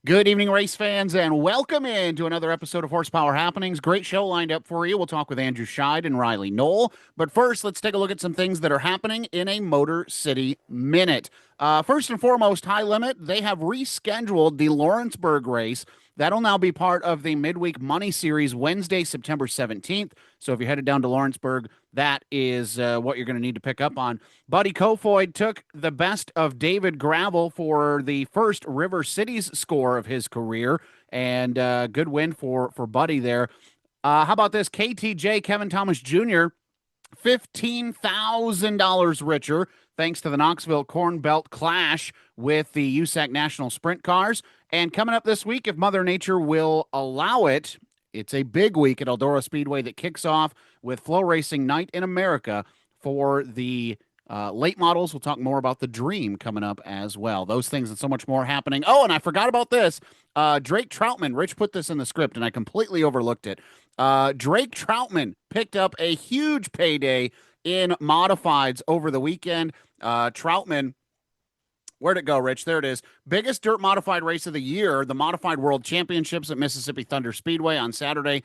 Good evening, race fans, and welcome in to another episode of Horsepower Happenings. Great show lined up for you. We'll talk with Andrew Scheid and Rylee Knoll. But first, let's take a look at some things that are happening in a Motor City Minute. First and foremost, High Limit, they have rescheduled the Lawrenceburg race. That'll now be part of the Midweek Money Series Wednesday, September 17th. So if you're headed down to Lawrenceburg, that is what you're going to need to pick up on. Buddy Kofoid took the best of David Gravel for the first River Cities score of his career, and good win for Buddy there. How about this? KTJ, Kevin Thomas Jr., $15,000 richer thanks to the Knoxville Corn Belt Clash with the USAC National Sprint Cars. And coming up this week, if Mother Nature will allow it, it's a big week at Eldora Speedway that kicks off with Flow Racing Night in America for the late models. We'll talk more about the Dream coming up as well. Those things and so much more happening. Oh, and I forgot about this. Drake Troutman, Rich put this in the script, and I completely overlooked it. Drake Troutman picked up a huge payday in modifieds over the weekend. Troutman, where'd it go, Rich? There it is. Biggest dirt modified race of the year, the Modified World Championships at Mississippi Thunder Speedway on Saturday.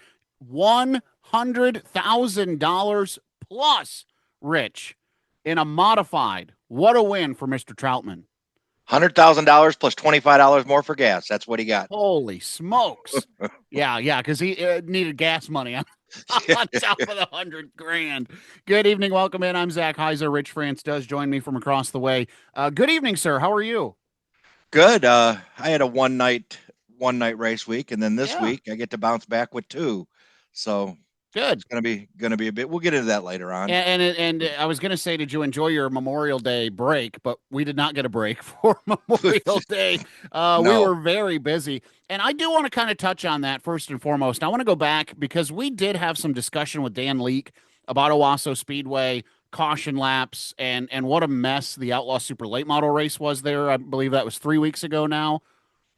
$100,000 plus, Rich, in a modified. What a win for Mr. Troutman. $100,000 plus $25 more for gas. That's what he got. Holy smokes. yeah, because he needed gas money on top of the $100,000. Good evening. Welcome in. I'm Zach Heiser. Rich France does join me from across the way. Good evening, sir. How are you? Good. I had a one night race week, and then this week I get to bounce back with two. So good. It's gonna be a bit. We'll get into that later on. And I was gonna say, did you enjoy your Memorial Day break? But we did not get a break for Memorial Day. No. We were very busy, and I do want to kind of touch on that first and foremost. I want to go back because we did have some discussion with Dan Leake about Owasso Speedway caution laps and what a mess the Outlaw Super Late Model race was there. I believe that was 3 weeks ago now.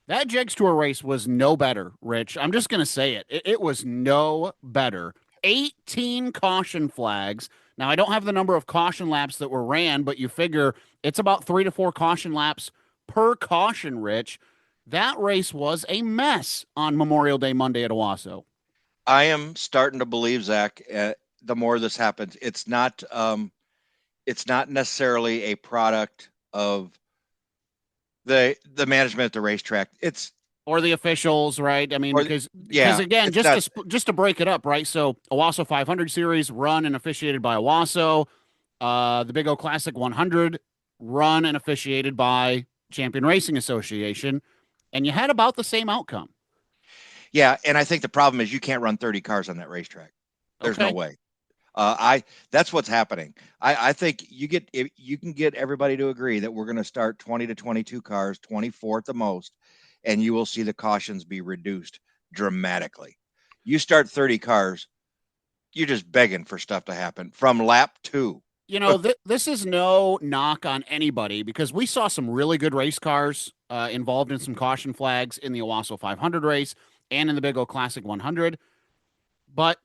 That Jegs Tour race was no better, Rich. I'm just going to say it. It was no better. 18 caution flags. Now, I don't have the number of caution laps that were ran, but you figure it's about 3 to 4 caution laps per caution, Rich. That race was a mess on Memorial Day Monday at Owasso. I am starting to believe, Zach, the more this happens, it's not necessarily a product of the management at the racetrack. It's or the officials, right? I mean, because again, just to break it up, right? So Owasso 500 series run and officiated by Owasso, the Big O Classic 100 run and officiated by Champion Racing Association, and you had about the same outcome. Yeah, and I think the problem is you can't run 30 cars on that racetrack. There's no way. That's what's happening. I think you can get everybody to agree that we're going to start 20 to 22 cars, 24 at the most, and you will see the cautions be reduced dramatically. You start 30 cars, you're just begging for stuff to happen from lap 2. You know, this is no knock on anybody because we saw some really good race cars involved in some caution flags in the Owasso 500 race and in the Big O Classic 100. But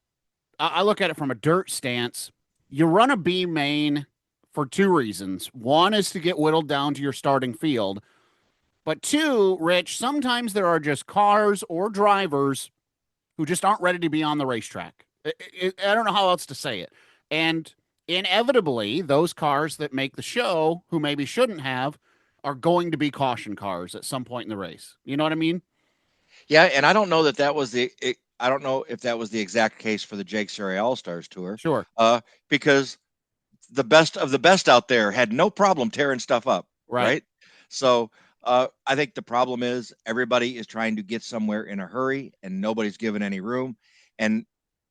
I look at it from a dirt stance. You run a B main for 2 reasons. One is to get whittled down to your starting field. But 2, Rich, sometimes there are just cars or drivers who just aren't ready to be on the racetrack. I don't know how else to say it. And inevitably, those cars that make the show, who maybe shouldn't have, are going to be caution cars at some point in the race. You know what I mean? Yeah, and I don't know that was I don't know if that was the exact case for the Jake Surrey All-Stars Tour. Sure. Because the best of the best out there had no problem tearing stuff up. Right? So I think the problem is everybody is trying to get somewhere in a hurry and nobody's given any room. And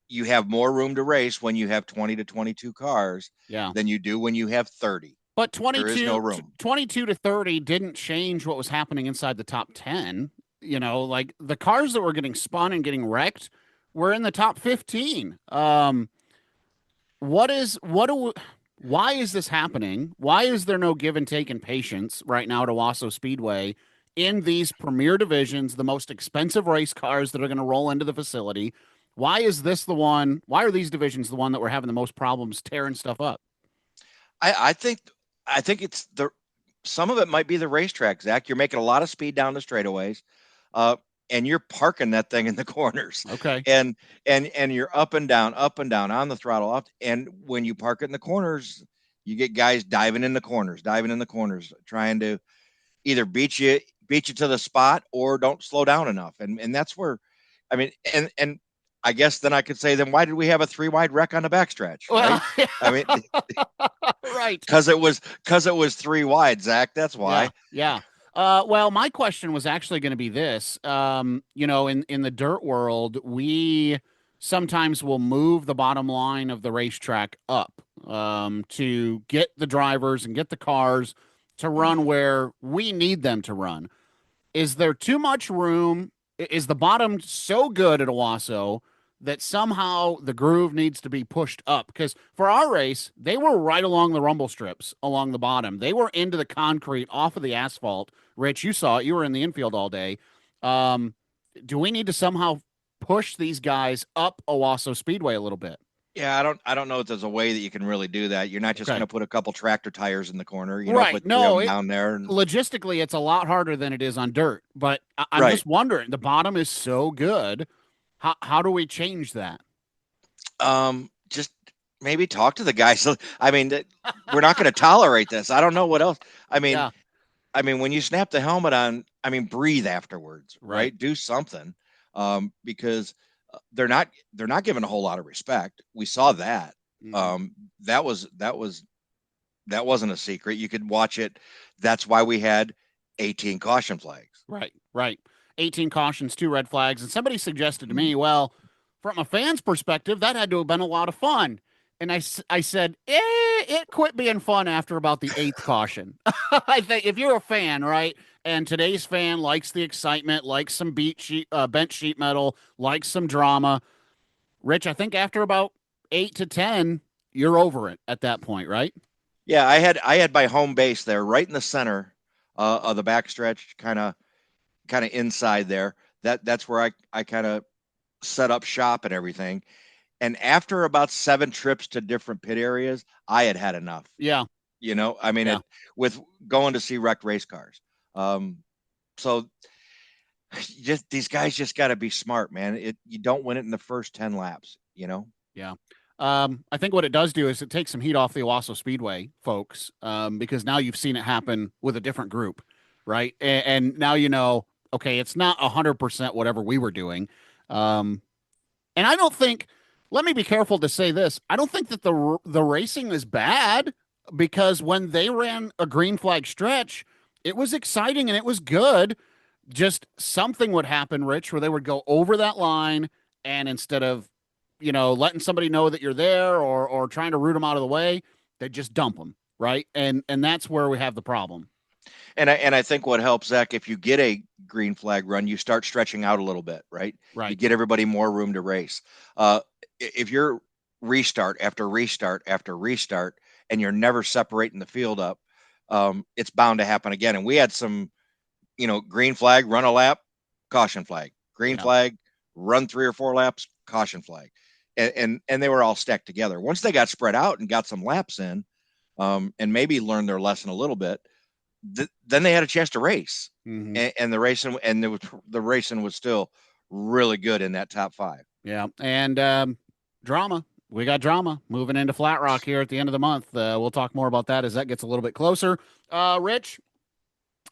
you have more room to race when you have 20 to 22 cars than you do when you have 30. But 22, there is no room. 22 to 30 didn't change what was happening inside the top 10. You know, like the cars that were getting spun and getting wrecked were in the top 15. Why is this happening? Why is there no give and take and patience right now at Owasso Speedway in these premier divisions, the most expensive race cars that are going to roll into the facility? Why is this the one? Why are these divisions the one that we're having the most problems tearing stuff up? I think it's some of it might be the racetrack, Zach. You're making a lot of speed down the straightaways. and you're parking that thing in the corners, Okay. and you're up and down on the throttle off. And when you park it in the corners, you get guys diving in the corners, trying to either beat you to the spot or don't slow down enough. And that's where, I mean, and I guess then I could say, then why did we have a 3 wide wreck on the backstretch, right? Well, I mean, right. because it was 3 wide, Zach. That's Yeah. why. Yeah. Well, my question was actually going to be this. In the dirt world, we sometimes will move the bottom line of the racetrack up to get the drivers and get the cars to run where we need them to run. Is there too much room? Is the bottom so good at Owasso that somehow the groove needs to be pushed up? Because for our race, they were right along the rumble strips along the bottom. They were into the concrete off of the asphalt. Rich, you saw it. You were in the infield all day. Um, do we need to somehow push these guys up Owasso Speedway a little bit? Yeah, I don't know if there's a way that you can really do that. You're not just Okay. going to put a couple tractor tires in the corner, Right. put 3 of No, them down there. logistically, it's a lot harder than it is on dirt. But I'm Right. just wondering, the bottom is so good. How do we change that? Just maybe talk to the guys. I mean, we're not going to tolerate this. I don't know what else. I mean, Yeah. when you snap the helmet on, breathe afterwards, Right. right? Do something, because they're not giving a whole lot of respect. We saw that. Mhm. That wasn't a secret. You could watch it. That's why we had 18 caution flags. Right. Right. 18 cautions, 2 red flags. And somebody suggested to Mhm. me, well, from a fan's perspective, that had to have been a lot of fun. And I said, it quit being fun after about the 8th caution. I think if you're a fan, right, and today's fan likes the excitement, likes some bench sheet metal, likes some drama, Rich, I think after about 8 to 10, you're over it at that point, right? Yeah, I had my home base there, right in the center of the backstretch, kind of inside there. That's where I kind of set up shop and everything. And after about 7 trips to different pit areas, I had enough. Yeah. Yeah. With going to see wrecked race cars. So just these guys just got to be smart, man. You don't win it in the first 10 laps. Yeah. I think what it does do is it takes some heat off the Owasso Speedway folks, because now you've seen it happen with a different group, right? And now okay, it's not 100% whatever we were doing. And I don't think, let me be careful to say this, I don't think that the racing is bad, because when they ran a green flag stretch, it was exciting and it was good. Just something would happen, Rich, where they would go over that line, and instead of letting somebody know that you're there, or trying to root them out of the way, they just dump them, right? And that's where we have the problem. And I think what helps, Zach, if you get a green flag run, you start stretching out a little bit, right? You Right. get everybody more room to race. If you're restart after restart after restart, and you're never separating the field up, it's bound to happen again. And we had some, green flag, run a lap, caution flag, green Yeah. flag, run 3 or 4 laps, caution flag, and they were all stacked together. Once they got spread out and got some laps in, and maybe learned their lesson a little bit, then they had a chance to race, Mm-hmm. and the racing was still really good in that top 5. Yeah. And drama. We got drama moving into Flat Rock here at the end of the month. We'll talk more about that as that gets a little bit closer. Rich,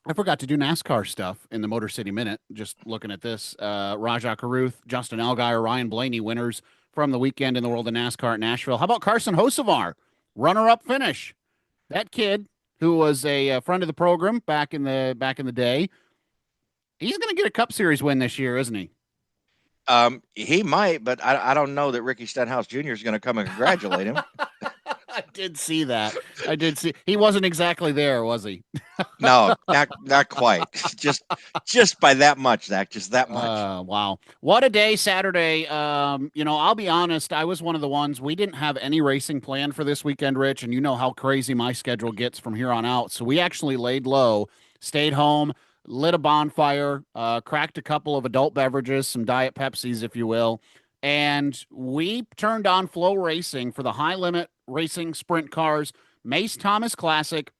I forgot to do NASCAR stuff in the Motor City Minute. Just looking at this, Rajah Caruth, Justin Allgaier, Ryan Blaney, winners from the weekend in the world of NASCAR at Nashville. How about Carson Hocevar, runner-up finish? That kid who was a friend of the program back in the day. He's going to get a Cup Series win this year, isn't he? He might, but I don't know that Ricky Stenhouse Jr. is going to come and congratulate him. I did see that. I did see. He wasn't exactly there, was he? No, not quite. Just by that much, Zach. Just that much. Wow. What a day Saturday. I'll be honest, I was one of the ones, we didn't have any racing planned for this weekend, Rich, and you know how crazy my schedule gets from here on out. So we actually laid low, stayed home, lit a bonfire, cracked a couple of adult beverages, some Diet Pepsis, if you will, and we turned on Flow Racing for the high limit racing sprint cars, Mace Thomas Classic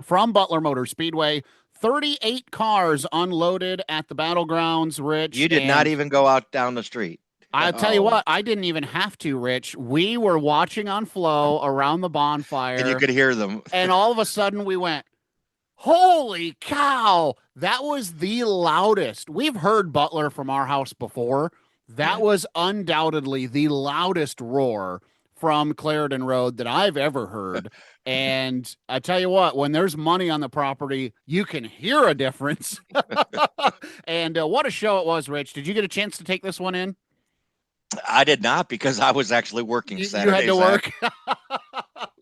from Butler Motor Speedway. 38 cars unloaded at the battlegrounds, Rich. You did not And even go out down the street. I'll tell you Oh, what, I didn't even have to, Rich. We were watching on Flow around the and you bonfire, could hear them. and all of a sudden we went, holy cow! That was the loudest. We've heard Butler from our house before. That Yeah. was undoubtedly the loudest roar from Clarendon Road that I've ever heard. And I tell you what, when there's money on the property, you can hear a difference. And what a show it was, Rich. Did you get a chance to take this one in? I did not because I was actually working You had Saturday, to Zach. work.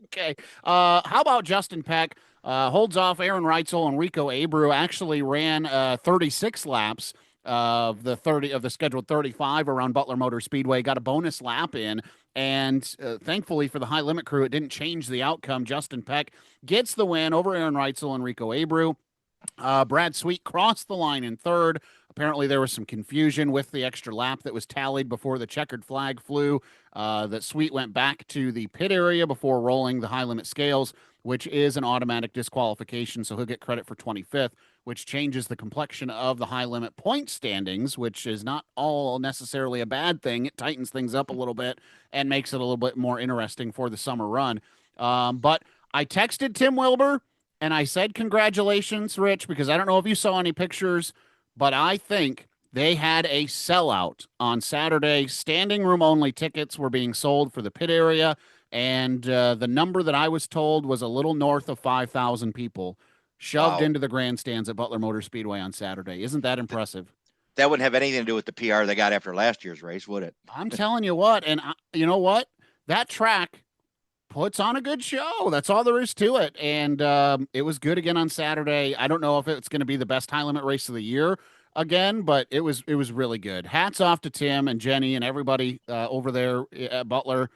Okay. How about Justin Peck? Holds off Aaron Reitzel and Rico Abreu. Actually ran 36 laps of the 30 of the scheduled 35 around Butler Motor Speedway. Got a bonus lap in, and thankfully for the high limit crew, it didn't change the outcome. Justin Peck gets the win over Aaron Reitzel and Rico Abreu. Brad Sweet crossed the line in third. Apparently, there was some confusion with the extra lap that was tallied before the checkered flag flew. That Sweet went back to the pit area before rolling the high limit scales, which is an automatic disqualification. So he'll get credit for 25th, which changes the complexion of the high limit point standings, which is not all necessarily a bad thing. It tightens things up a little bit and makes it a little bit more interesting for the summer run. But I texted Tim Wilbur and I said, congratulations, Rich, because I don't know if you saw any pictures, but I think they had a sellout on Saturday. Standing room only tickets were being sold for the pit area. And the number that I was told was a little north of 5,000 people shoved Wow. into the grandstands at Butler Motor Speedway on Saturday. Isn't that impressive? That wouldn't have anything to do with the PR they got after last year's race, would it? I'm telling you what. And you know what? That track puts on a good show. That's all there is to it. And it was good again on Saturday. I don't know if it's going to be the best high limit race of the year again, but it was really good. Hats off to Tim and Jenny and everybody over there at Butler.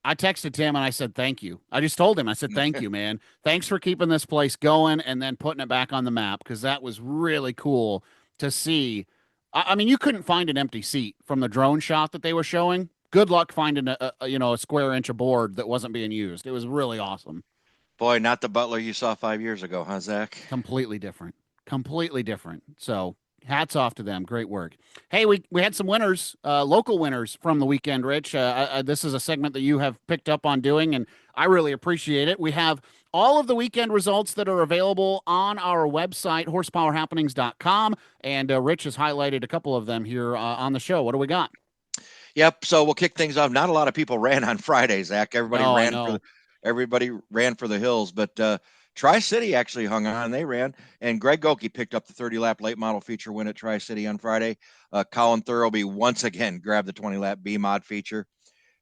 I texted Tim and I said, thank you. I just told him, I said, thank you, man. Thanks for keeping this place going and then putting it back on the map because that was really cool to see. I mean, you couldn't find an empty seat from the drone shot that they were showing. Good luck finding a square inch of board that wasn't being used. It was really awesome. Boy, not the Butler you saw 5 years ago, huh, Zach? Completely different. Completely different. So hats off to them. Great work. Hey, we had some winners, local winners from the weekend, Rich. This is a segment that you have picked up on doing, and I really appreciate it. We have all of the weekend results that are available on our website, horsepowerhappenings.com, and Rich has highlighted a couple of them here on the show. What do we got? Yep. So we'll kick things off. Not a lot of people ran on Friday, Zach. No, I know. Everybody ran for the hills, but Tri-City actually hung on. They ran, and Greg Goki picked up the 30-lap late model feature win at Tri-City on Friday. Colin Thurlby once again grabbed the 20-lap B-Mod feature.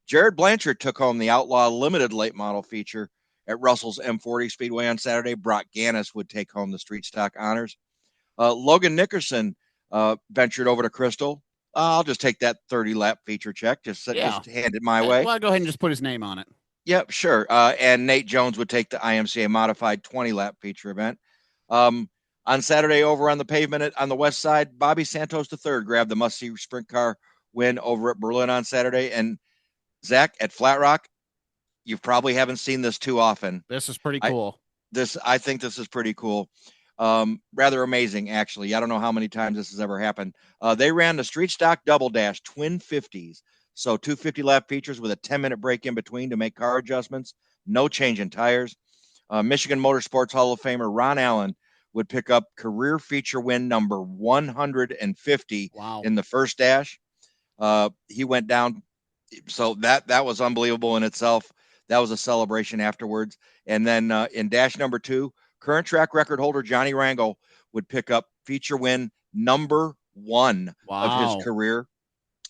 Jared Blanchard took home the Outlaw Limited late model feature at Russell's M40 Speedway on Saturday. Brock Gannis would take home the street stock honors. Logan Nickerson ventured over to Crystal. I'll just take that 30-lap feature check. Just hand it my way. Well, go ahead and just put his name on it. Yep, sure. And Nate Jones would take the IMCA modified 20-lap feature event. On Saturday, over on the pavement on the west side, Bobby Santos III grabbed the must-see sprint car win over at Berlin on Saturday. And Zach, at Flat Rock, you probably haven't seen this too often. This is pretty cool. I think this is pretty cool. Rather amazing, actually. I don't know how many times this has ever happened. They ran the street stock double dash twin 50s. So 250 lap features with a 10-minute break in between to make car adjustments. No change in tires. Michigan Motorsports Hall of Famer Ron Allen would pick up career feature win number 150 in the first dash. He went down. So that was unbelievable in itself. That was a celebration afterwards. And then in dash number 2, current track record holder Johnny Rangel would pick up feature win number 1 of his career.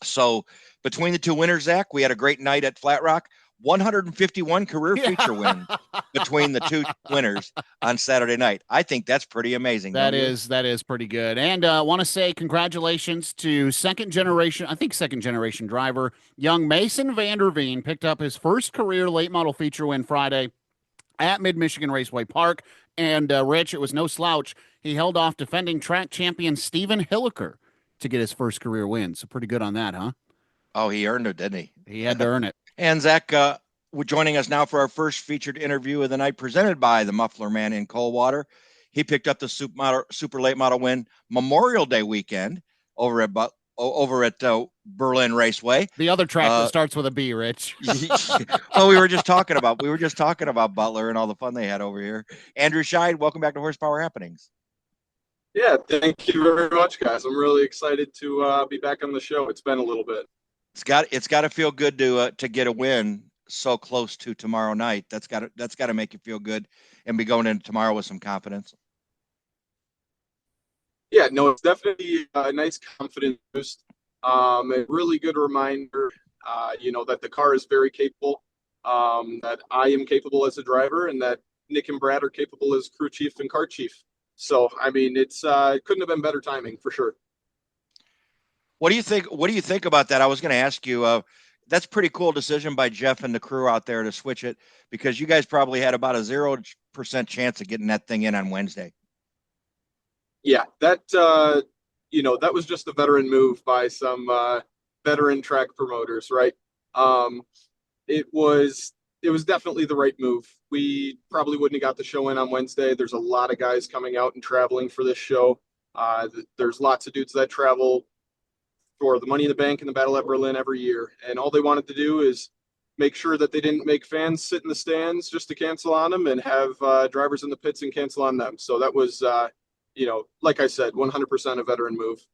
So between the two winners, Zach, we had a great night at Flat Rock. 151 career feature wins between the two winners on Saturday night. I think that's pretty amazing. That is pretty good. And I want to say congratulations to second generation driver, young Mason Vanderveen picked up his first career late model feature win Friday at Mid-Michigan Raceway Park. And Rich, it was no slouch. He held off defending track champion Stephen Hilliker to get his first career win. So pretty good on that, huh? Oh, he earned it, didn't he? He had to earn it. And Zach, joining us now for our first featured interview of the night, presented by the Muffler Man in Coldwater. He picked up the super late model win Memorial Day weekend over at Berlin Raceway. The other track that starts with a B, Rich. Well, we were just talking about Butler and all the fun they had over here. Andrew Scheid, welcome back to Horsepower Happenings. Yeah, thank you very much, guys. I'm really excited to be back on the show. It's been a little bit. It's got to feel good to get a win so close to tomorrow night. That's got to make you feel good and be going into tomorrow with some confidence. Yeah, no, it's definitely a nice confidence boost. A really good reminder, that the car is very capable, that I am capable as a driver, and that Nick and Brad are capable as crew chief and car chief. So, I mean, it couldn't have been better timing for sure. What do you think? What do you think about that? I was going to ask you. That's a pretty cool decision by Jeff and the crew out there to switch it, because you guys probably had about a 0% chance of getting that thing in on Wednesday. Yeah, that that was just a veteran move by some veteran track promoters, right? It was definitely the right move. We probably wouldn't have got the show in on Wednesday. There's a lot of guys coming out and traveling for this show. There's lots of dudes that travel for the Money in the Bank and the Battle at Berlin every year, and all they wanted to do is make sure that they didn't make fans sit in the stands just to cancel on them, and have drivers in the pits and cancel on them. So that was, like I said, 100% a veteran move.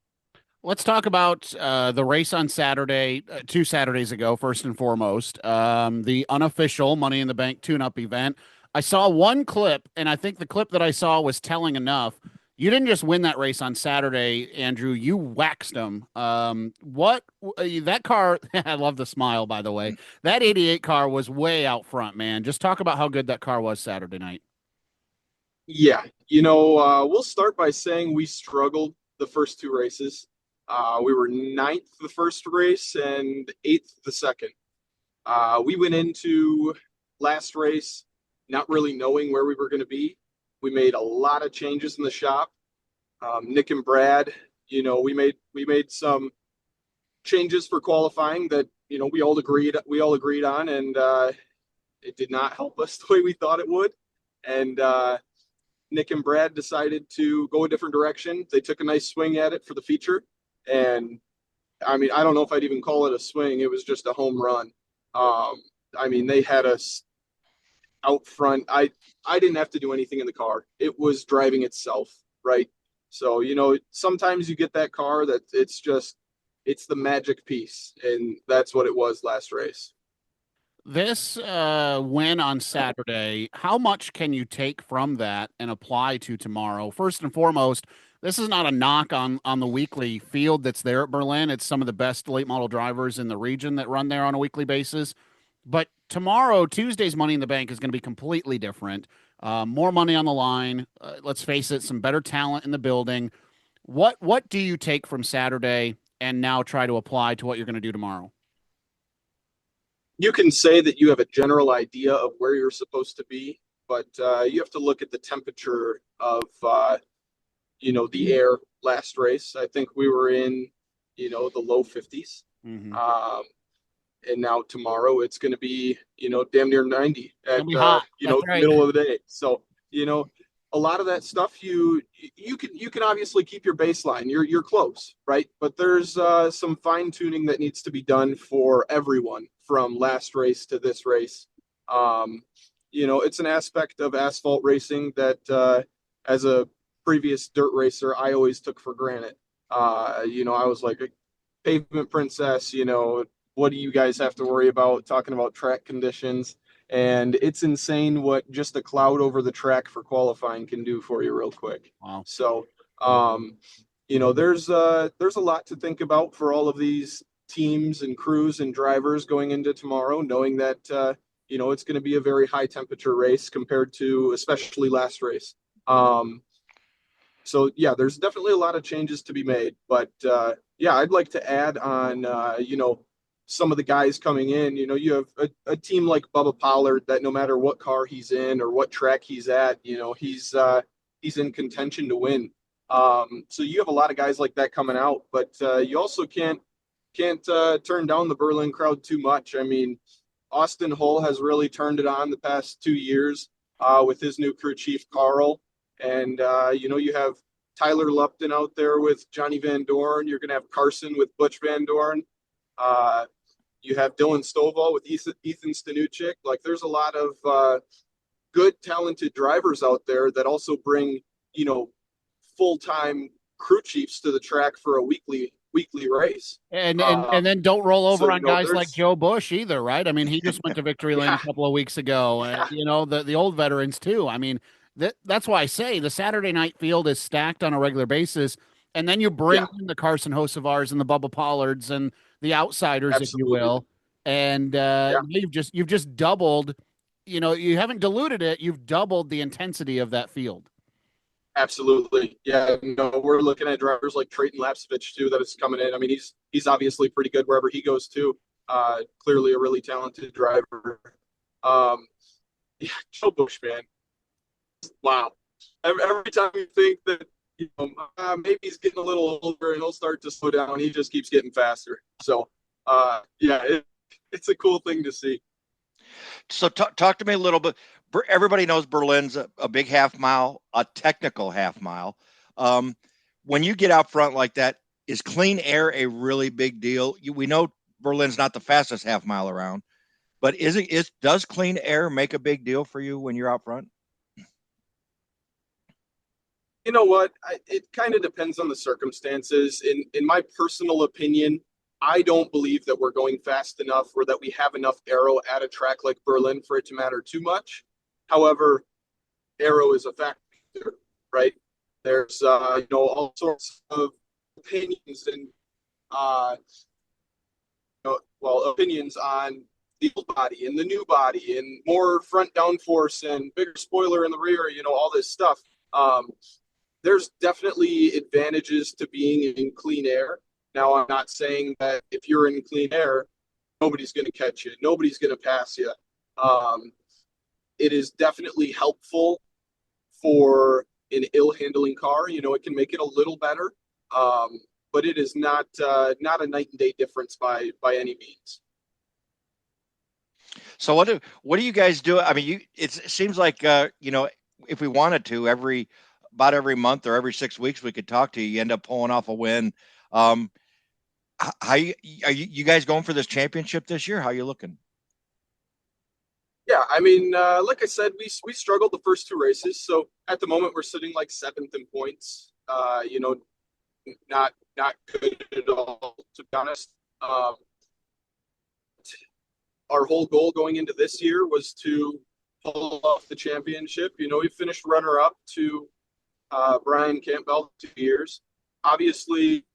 Let's talk about the race on Saturday, 2 Saturdays ago, first and foremost, the unofficial Money in the Bank tune-up event. I saw one clip, and I think the clip that I saw was telling enough. You didn't just win that race on Saturday, Andrew. You waxed them. That car, I love the smile, by the way. That 88 car was way out front, man. Just talk about how good that car was Saturday night. Yeah, we'll start by saying we struggled the first 2 races. We were 9th the first race and 8th the second. We went into last race not really knowing where we were going to be. We made a lot of changes in the shop. Nick and Brad, we made some changes for qualifying that we all agreed on, and it did not help us the way we thought it would. And Nick and Brad decided to go a different direction. They took a nice swing at it for the feature, and I mean, I don't know if I'd even call it a swing. It was just a home run. They had us out front. I didn't have to do anything in the car. It was driving itself, right? So, sometimes you get that car that it's the magic piece, and that's what it was last race. This win on Saturday, how much can you take from that and apply to tomorrow? First and foremost, this is not a knock on the weekly field that's there at Berlin. It's some of the best late model drivers in the region that run there on a weekly basis. But tomorrow, Tuesday's Money in the Bank is going to be completely different. More money on the line. Let's face it, some better talent in the building. What do you take from Saturday and now try to apply to what you're going to do tomorrow? You can say that you have a general idea of where you're supposed to be, but you have to look at the temperature of, the air last race. I think we were in, the low 50s. Mm-hmm. And now tomorrow it's going to be, damn near 90 at, right. Middle of the day. So, a lot of that stuff you can obviously keep your baseline. You're close, right? But there's some fine tuning that needs to be done for everyone from last race to this race. It's an aspect of asphalt racing that as a previous dirt racer, I always took for granted. I was like a pavement princess, what do you guys have to worry about talking about track conditions? And it's insane what just a cloud over the track for qualifying can do for you real quick. Wow. So, there's a lot to think about for all of these teams and crews and drivers going into tomorrow, knowing that, it's going to be a very high temperature race compared to especially last race. So yeah, there's definitely a lot of changes to be made, but I'd like to add on, some of the guys coming in. You have a team like Bubba Pollard that no matter what car he's in or what track he's at, he's in contention to win. So you have a lot of guys like that coming out, but you also can't turn down the Berlin crowd too much. I mean, Austin Hull has really turned it on the past 2 years with his new crew chief, Carl. And, you have Tyler Lupton out there with Johnny Van Dorn. You're going to have Carson with Butch Van Dorn. You have Dylan Stovall with Ethan Stanuchik. Like, there's a lot of good, talented drivers out there that also bring, full-time crew chiefs to the track for a weekly race. And then don't roll over on guys like there's Joe Bush either, right? I mean, he just went to victory lane a couple of weeks ago. The old veterans too. I mean, that's why I say the Saturday night field is stacked on a regular basis, and then you bring in the Carson Hosevars and the Bubba Pollards and the outsiders, if you will, and you've just doubled. You haven't diluted it; you've doubled the intensity of that field. Absolutely. Yeah. We're looking at drivers like Trayton Lapsevich too, that is coming in. I mean, he's obviously pretty good wherever he goes too. Clearly a really talented driver. Joe Bush, man. Wow. Every time you think that, maybe he's getting a little older and he'll start to slow down, he just keeps getting faster. So, it's a cool thing to see. So talk to me a little bit. Everybody knows Berlin's a big half mile, a technical half mile. When you get out front like that, is clean air a really big deal? We know Berlin's not the fastest half mile around, but does clean air make a big deal for you when you're out front? You know what? It kind of depends on the circumstances. In my personal opinion, I don't believe that we're going fast enough or that we have enough aero at a track like Berlin for it to matter too much. However, aero is a factor, right? There's all sorts of opinions and opinions on the old body and the new body and more front downforce and bigger spoiler in the rear, all this stuff. There's definitely advantages to being in clean air. Now, I'm not saying that if you're in clean air, nobody's going to catch you. Nobody's going to pass you. It is definitely helpful for an ill-handling car. It can make it a little better, but it is not a night and day difference by any means. So what do you guys do? I mean, it seems like if we wanted to, about every month or every 6 weeks we could talk to you. You end up pulling off a win. How are you guys going for this championship this year? How are you looking? Yeah, I mean, like I said, we struggled the first two races. So at the moment, we're sitting like seventh in points. Not good at all, to be honest. Our whole goal going into this year was to pull off the championship. We finished runner-up to Brian Campbell 2 years. Obviously,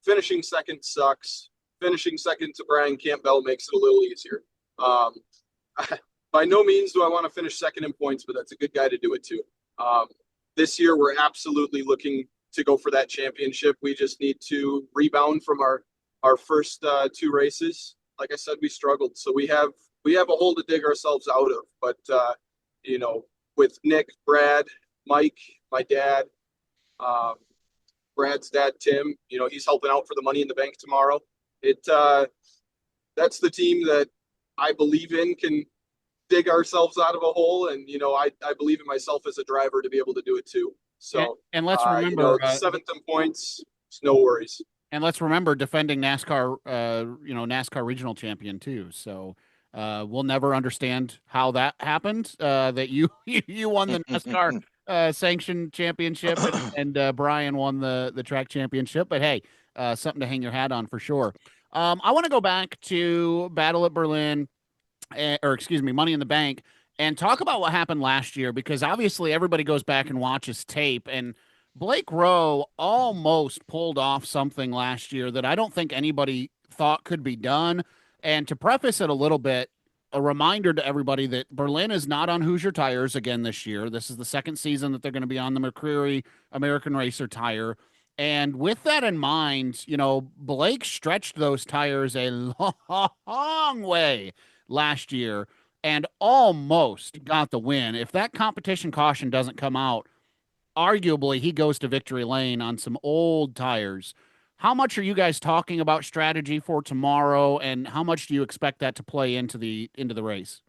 finishing second sucks. Finishing second to Brian Campbell makes it a little easier. By no means do I want to finish second in points, but that's a good guy to do it too. This year, we're absolutely looking to go for that championship. We just need to rebound from our first two races. Like I said, we struggled, so we have a hole to dig ourselves out of. But with Nick, Brad, Mike, my dad, Brad's dad, Tim, he's helping out for the Money in the Bank tomorrow. That's the team that I believe in can dig ourselves out of a hole. And, I believe in myself as a driver to be able to do it too. So, and let's remember, seventh in points, no worries. And let's remember defending NASCAR, NASCAR regional champion too. So, we'll never understand how that happened. That you won the NASCAR sanctioned championship and Brian won the track championship. But hey, something to hang your hat on for sure. I want to go back to Battle at Berlin, Money in the Bank, and talk about what happened last year, because obviously everybody goes back and watches tape, and Blake Rowe almost pulled off something last year that I don't think anybody thought could be done. And to preface it a little bit, a reminder to everybody that Berlin is not on Hoosier tires again this year. This is the second season that they're going to be on the McCreary American Racer tire. And with that in mind, Blake stretched those tires a long way last year and almost got the win. If that competition caution doesn't come out, arguably he goes to victory lane on some old tires. How much are you guys talking about strategy for tomorrow, and how much do you expect that to play into the race?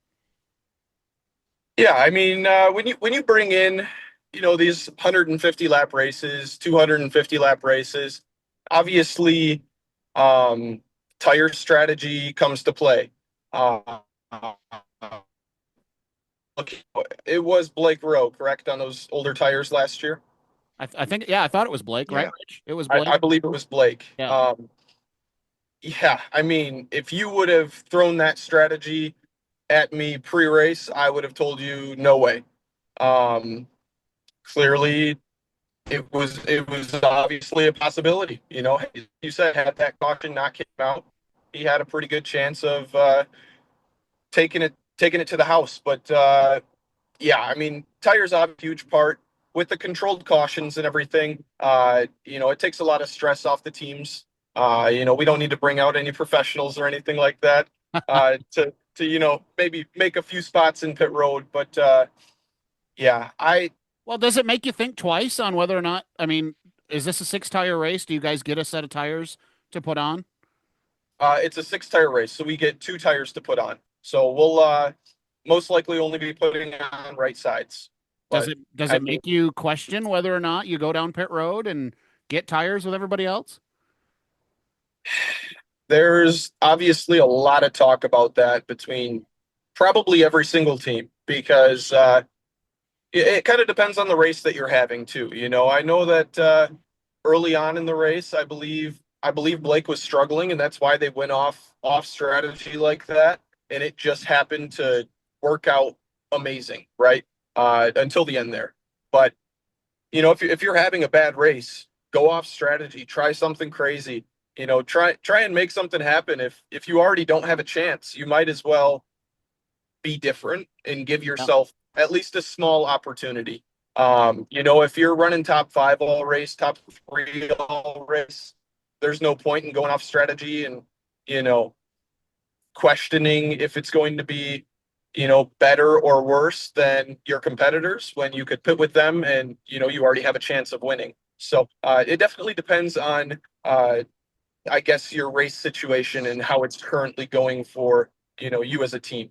Yeah, I mean, when you bring in these 150 lap races, 250 lap races, obviously, tire strategy comes to play. Uh, it was Blake Rowe, correct, on those older tires last year? I think, yeah, I thought it was Blake, right, Yeah. Rich? It was I, Blake. I believe it was Blake. Yeah. Yeah, I mean, if you would have thrown that strategy at me pre-race, I would have told you no way. Um, Clearly, it was obviously a possibility. You said had that caution not came out, he had a pretty good chance of taking it to the house. But yeah, I mean, tires are a huge part with the controlled cautions and everything. It takes a lot of stress off the teams. We don't need to bring out any professionals or anything like that to maybe make a few spots in pit road. But yeah, Well, does it make you think twice on whether or not, I mean, is this a six-tire race? Do you guys get a set of tires to put on? it's a 6 tire race, so we get 2 tires to put on. So we'll most likely only be putting on right sides. Does But it I mean, make you question whether or not you go down pit road and get tires with everybody else? there's obviously a lot of talk about that between probably every single team because it kind of depends on the race that you're having too. I know that early on in the race, I believe Blake was struggling, and that's why they went off strategy like that, and it just happened to work out amazing, right? Until the end there. But if you're having a bad race, go off strategy, try something crazy. Try and make something happen. If you already don't have a chance, you might as well be different and give Yeah. yourself at least a small opportunity. If you're running top five all race, top three all race, there's no point in going off strategy and, you know, questioning if it's going to be, better or worse than your competitors when you could pit with them and, you already have a chance of winning. So it definitely depends on, I guess, your race situation and how it's currently going for, you as a team.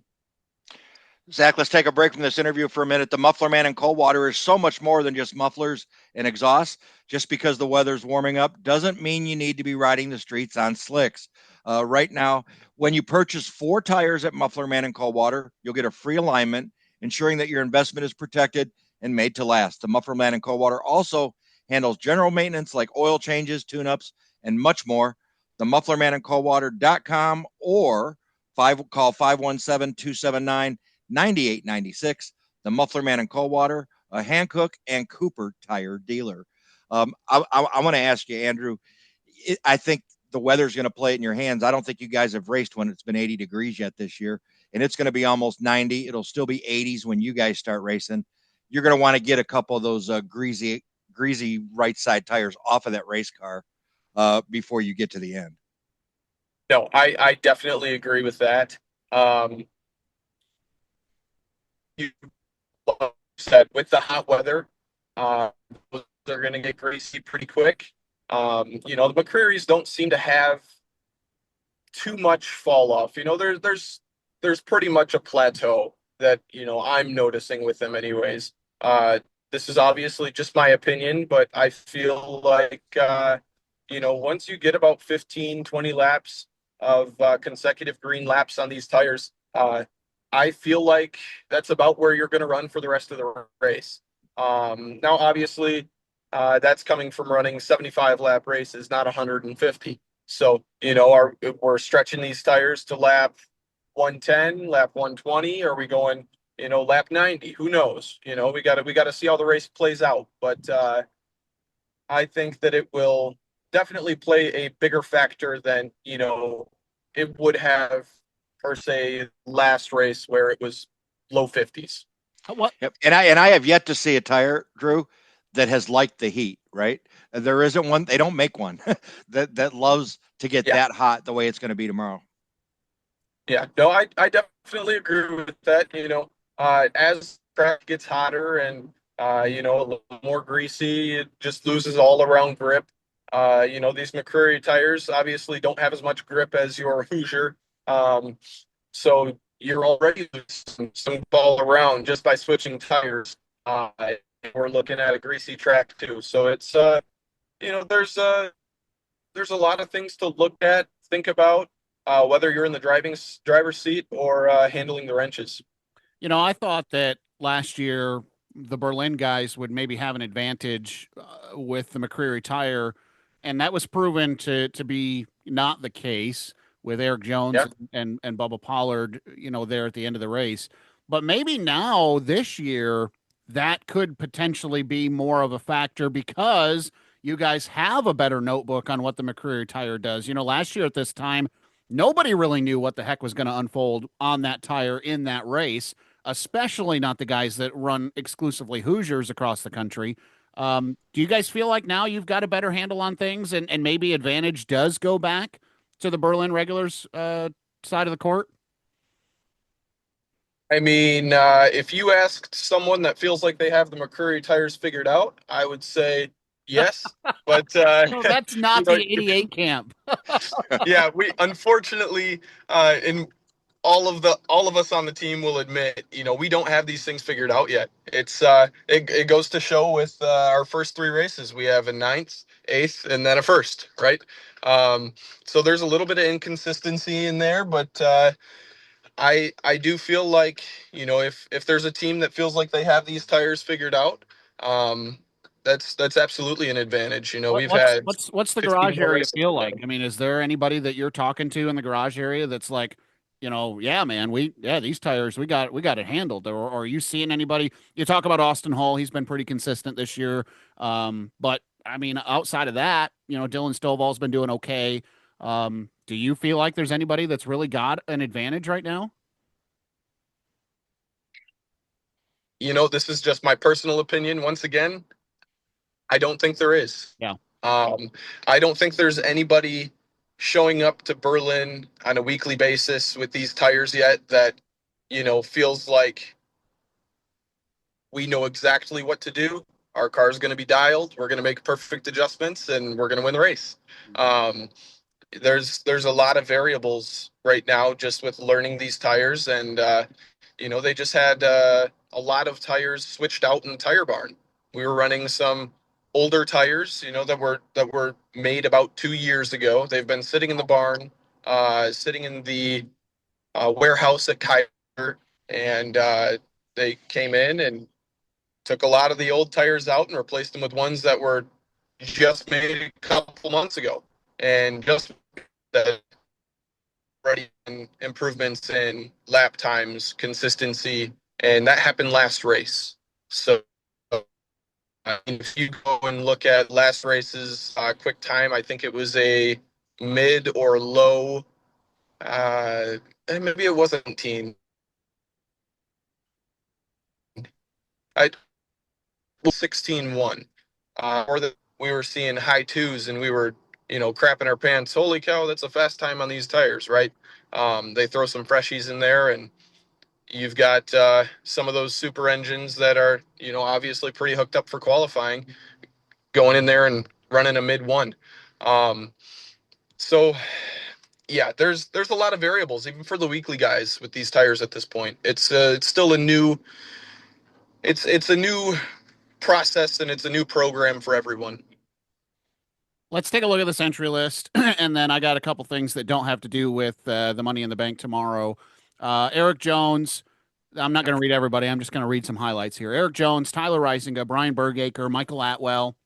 Zach, let's take a break from this interview for a minute. The Muffler Man in Coldwater is so much more than just mufflers and exhausts. Just because the weather's warming up doesn't mean you need to be riding the streets on slicks. Right now, when you purchase 4 tires at Muffler Man in Coldwater, you'll get a free alignment, ensuring that your investment is protected and made to last. The Muffler Man in Coldwater also handles general maintenance like oil changes, tune-ups, and much more. The mufflermanincoldwater.com or call 517-279 9896. The Muffler Man in Coldwater, a Hankook and Cooper tire dealer. I want to ask you, Andrew. I think the weather's going to play it in your hands. I don't think you guys have raced when it's been 80 degrees yet this year, and it's going to be almost 90. It'll still be 80s when you guys start racing. You're going to want to get a couple of those greasy right side tires off of that race car before you get to the end. No, I definitely agree with that. You said with the hot weather, uh, they're going to get greasy pretty quick. The McCreary's don't seem to have too much fall off. There's pretty much a plateau that I'm noticing with them, anyways. This is obviously just my opinion, but I feel like once you get about 15, 20 laps of consecutive green laps on these tires, I feel like that's about where you're going to run for the rest of the race. Now, obviously, that's coming from running 75 lap races, not 150. So, we're stretching these tires to lap 110, lap 120. Are we going, lap 90? Who knows? We got to see how the race plays out. But I think that it will definitely play a bigger factor than, it would have per se last race where it was low 50s. What? Yep. And I have yet to see a tire, Drew, that has liked the heat, right? There isn't one, they don't make one that loves to get Yeah. that hot the way it's going to be tomorrow. Yeah, no, I definitely agree with that. As track gets hotter and a little more greasy, it just loses all around grip. These McCreary tires obviously don't have as much grip as your Hoosier. So you're already losing some ball around just by switching tires. we're looking at a greasy track too. So it's there's a lot of things to look at, think about, whether you're in the driver's seat or handling the wrenches. I thought that last year the Berlin guys would maybe have an advantage with the McCreary tire, and that was proven to be not the case with Eric Jones Yeah. and Bubba Pollard, there at the end of the race. But maybe now this year that could potentially be more of a factor because you guys have a better notebook on what the McCreary tire does. Last year at this time, nobody really knew what the heck was going to unfold on that tire in that race, especially not the guys that run exclusively Hoosiers across the country. Do you guys feel like now you've got a better handle on things and maybe advantage does go back to the Berlin regulars side of the court? I mean, if you asked someone that feels like they have the McCreary tires figured out, I would say yes. But No, that's you not know, the 88 camp. yeah, we unfortunately, in all of us on the team will admit, we don't have these things figured out yet. It goes to show with our first three races, we have a ninth, eighth, and then a first, right? So there's a little bit of inconsistency in there, but I do feel like, if there's a team that feels like they have these tires figured out, um, that's absolutely an advantage. What, We've what's had what's what's the 15 garage more area races. feel like? I mean, is there anybody that you're talking to in the garage area that's like, yeah, man, these tires we got it handled. Or are you seeing anybody? You talk about Austin Hall, he's been pretty consistent this year. But I mean, outside of that, Dylan Stovall's been doing okay. Do you feel like there's anybody that's really got an advantage right now? This is just my personal opinion. Once again, I don't think there is. Yeah. Um, I don't think there's anybody showing up to Berlin on a weekly basis with these tires yet that, feels like we know exactly what to do. Our car's going to be dialed. We're going to make perfect adjustments and we're going to win the race. Um, there's a lot of variables right now just with learning these tires, and they just had a lot of tires switched out in the tire barn. We were running some older tires, that were made about 2 years ago. They've been sitting in the barn, sitting in the warehouse at Kaiser, and they came in and took a lot of the old tires out and replaced them with ones that were just made a couple months ago, and just that already improvements in lap times, consistency, and that happened last race. So if you go and look at last race's quick time, I think it was a mid or low, maybe it was 17. I 16-1. Or that we were seeing high twos and we were, crapping our pants. Holy cow, that's a fast time on these tires, right? They throw some freshies in there, and you've got some of those super engines that are, obviously pretty hooked up for qualifying, going in there and running a mid one. So yeah, there's a lot of variables even for the weekly guys with these tires at this point. It's still it's a new process, and it's a new program for everyone. Let's take a look at the century list, and then I got a couple things that don't have to do with the Money in the Bank tomorrow. Eric Jones. I'm not going to read everybody. I'm just going to read some highlights here. Eric Jones, Tyler Reisinger, Brian Bergaker, Michael Atwell,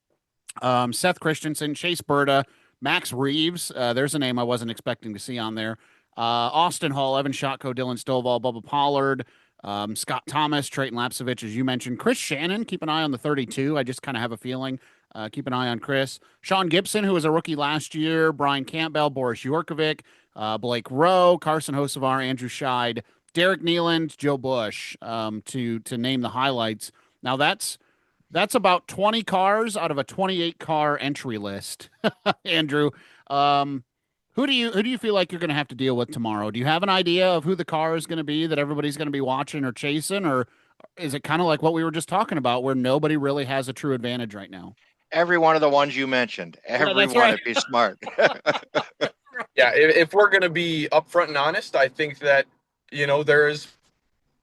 Seth Christensen, Chase Berta, Max Reeves. There's a name I wasn't expecting to see on there. Austin Hall, Evan Shotko, Dylan Stovall, Bubba Pollard, Scott Thomas, Trayton Lapsevich, as you mentioned. Chris Shannon, keep an eye on the 32. I just kind of have a feeling. Keep an eye on Chris. Sean Gibson, who was a rookie last year. Brian Campbell, Boris Yorkovic, Blake Rowe, Carson Hosevar, Andrew Scheid, Derek Nealand, Joe Bush, to name the highlights. Now that's about 20 cars out of a 28 car entry list. Andrew, who do you feel like you're going to have to deal with tomorrow? Do you have an idea of who the car is going to be that everybody's going to be watching or chasing, or is it kind of like what we were just talking about, where nobody really has a true advantage right now? Every one of the ones you mentioned, Yeah, every that's one, right. if he's smart. Yeah, if we're going to be upfront and honest, I think that, there is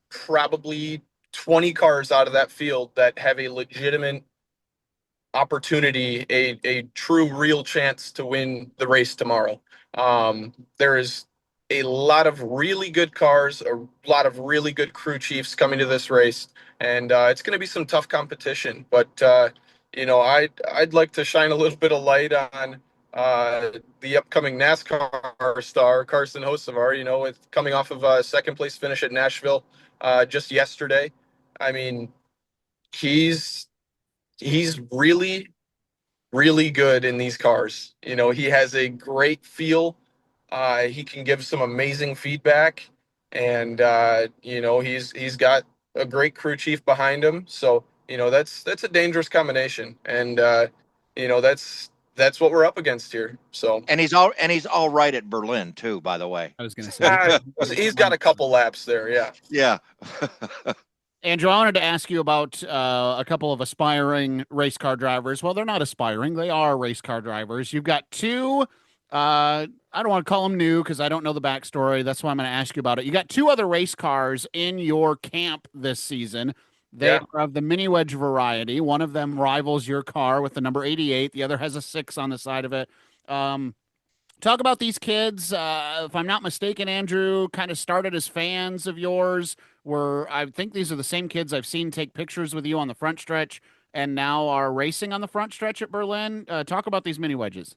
probably 20 cars out of that field that have a legitimate opportunity, a true, real chance to win the race tomorrow. There is a lot of really good cars, a lot of really good crew chiefs coming to this race, and it's going to be some tough competition. But I'd like to shine a little bit of light on the upcoming NASCAR star Carson Hocevar. With coming off of a second place finish at Nashville just yesterday. I mean, he's he's really good in these cars. He has a great feel. He can give some amazing feedback, and he's got a great crew chief behind him. So that's a dangerous combination, and that's what we're up against here. So And he's all right at Berlin too, by the way. I was going to say. he's got a couple laps there. Yeah. Yeah. Andrew, I wanted to ask you about a couple of aspiring race car drivers. Well, they're not aspiring; they are race car drivers. You've got two. I don't want to call them new because I don't know the backstory. That's why I'm going to ask you about it. You got two other race cars in your camp this season. They Yeah. are of the mini wedge variety. One of them rivals your car with the number 88. The other has a 6 on the side of it. Talk about these kids. If I'm not mistaken, Andrew kind of started as fans of yours. I think these are the same kids I've seen take pictures with you on the front stretch and now are racing on the front stretch at Berlin. Talk about these mini wedges.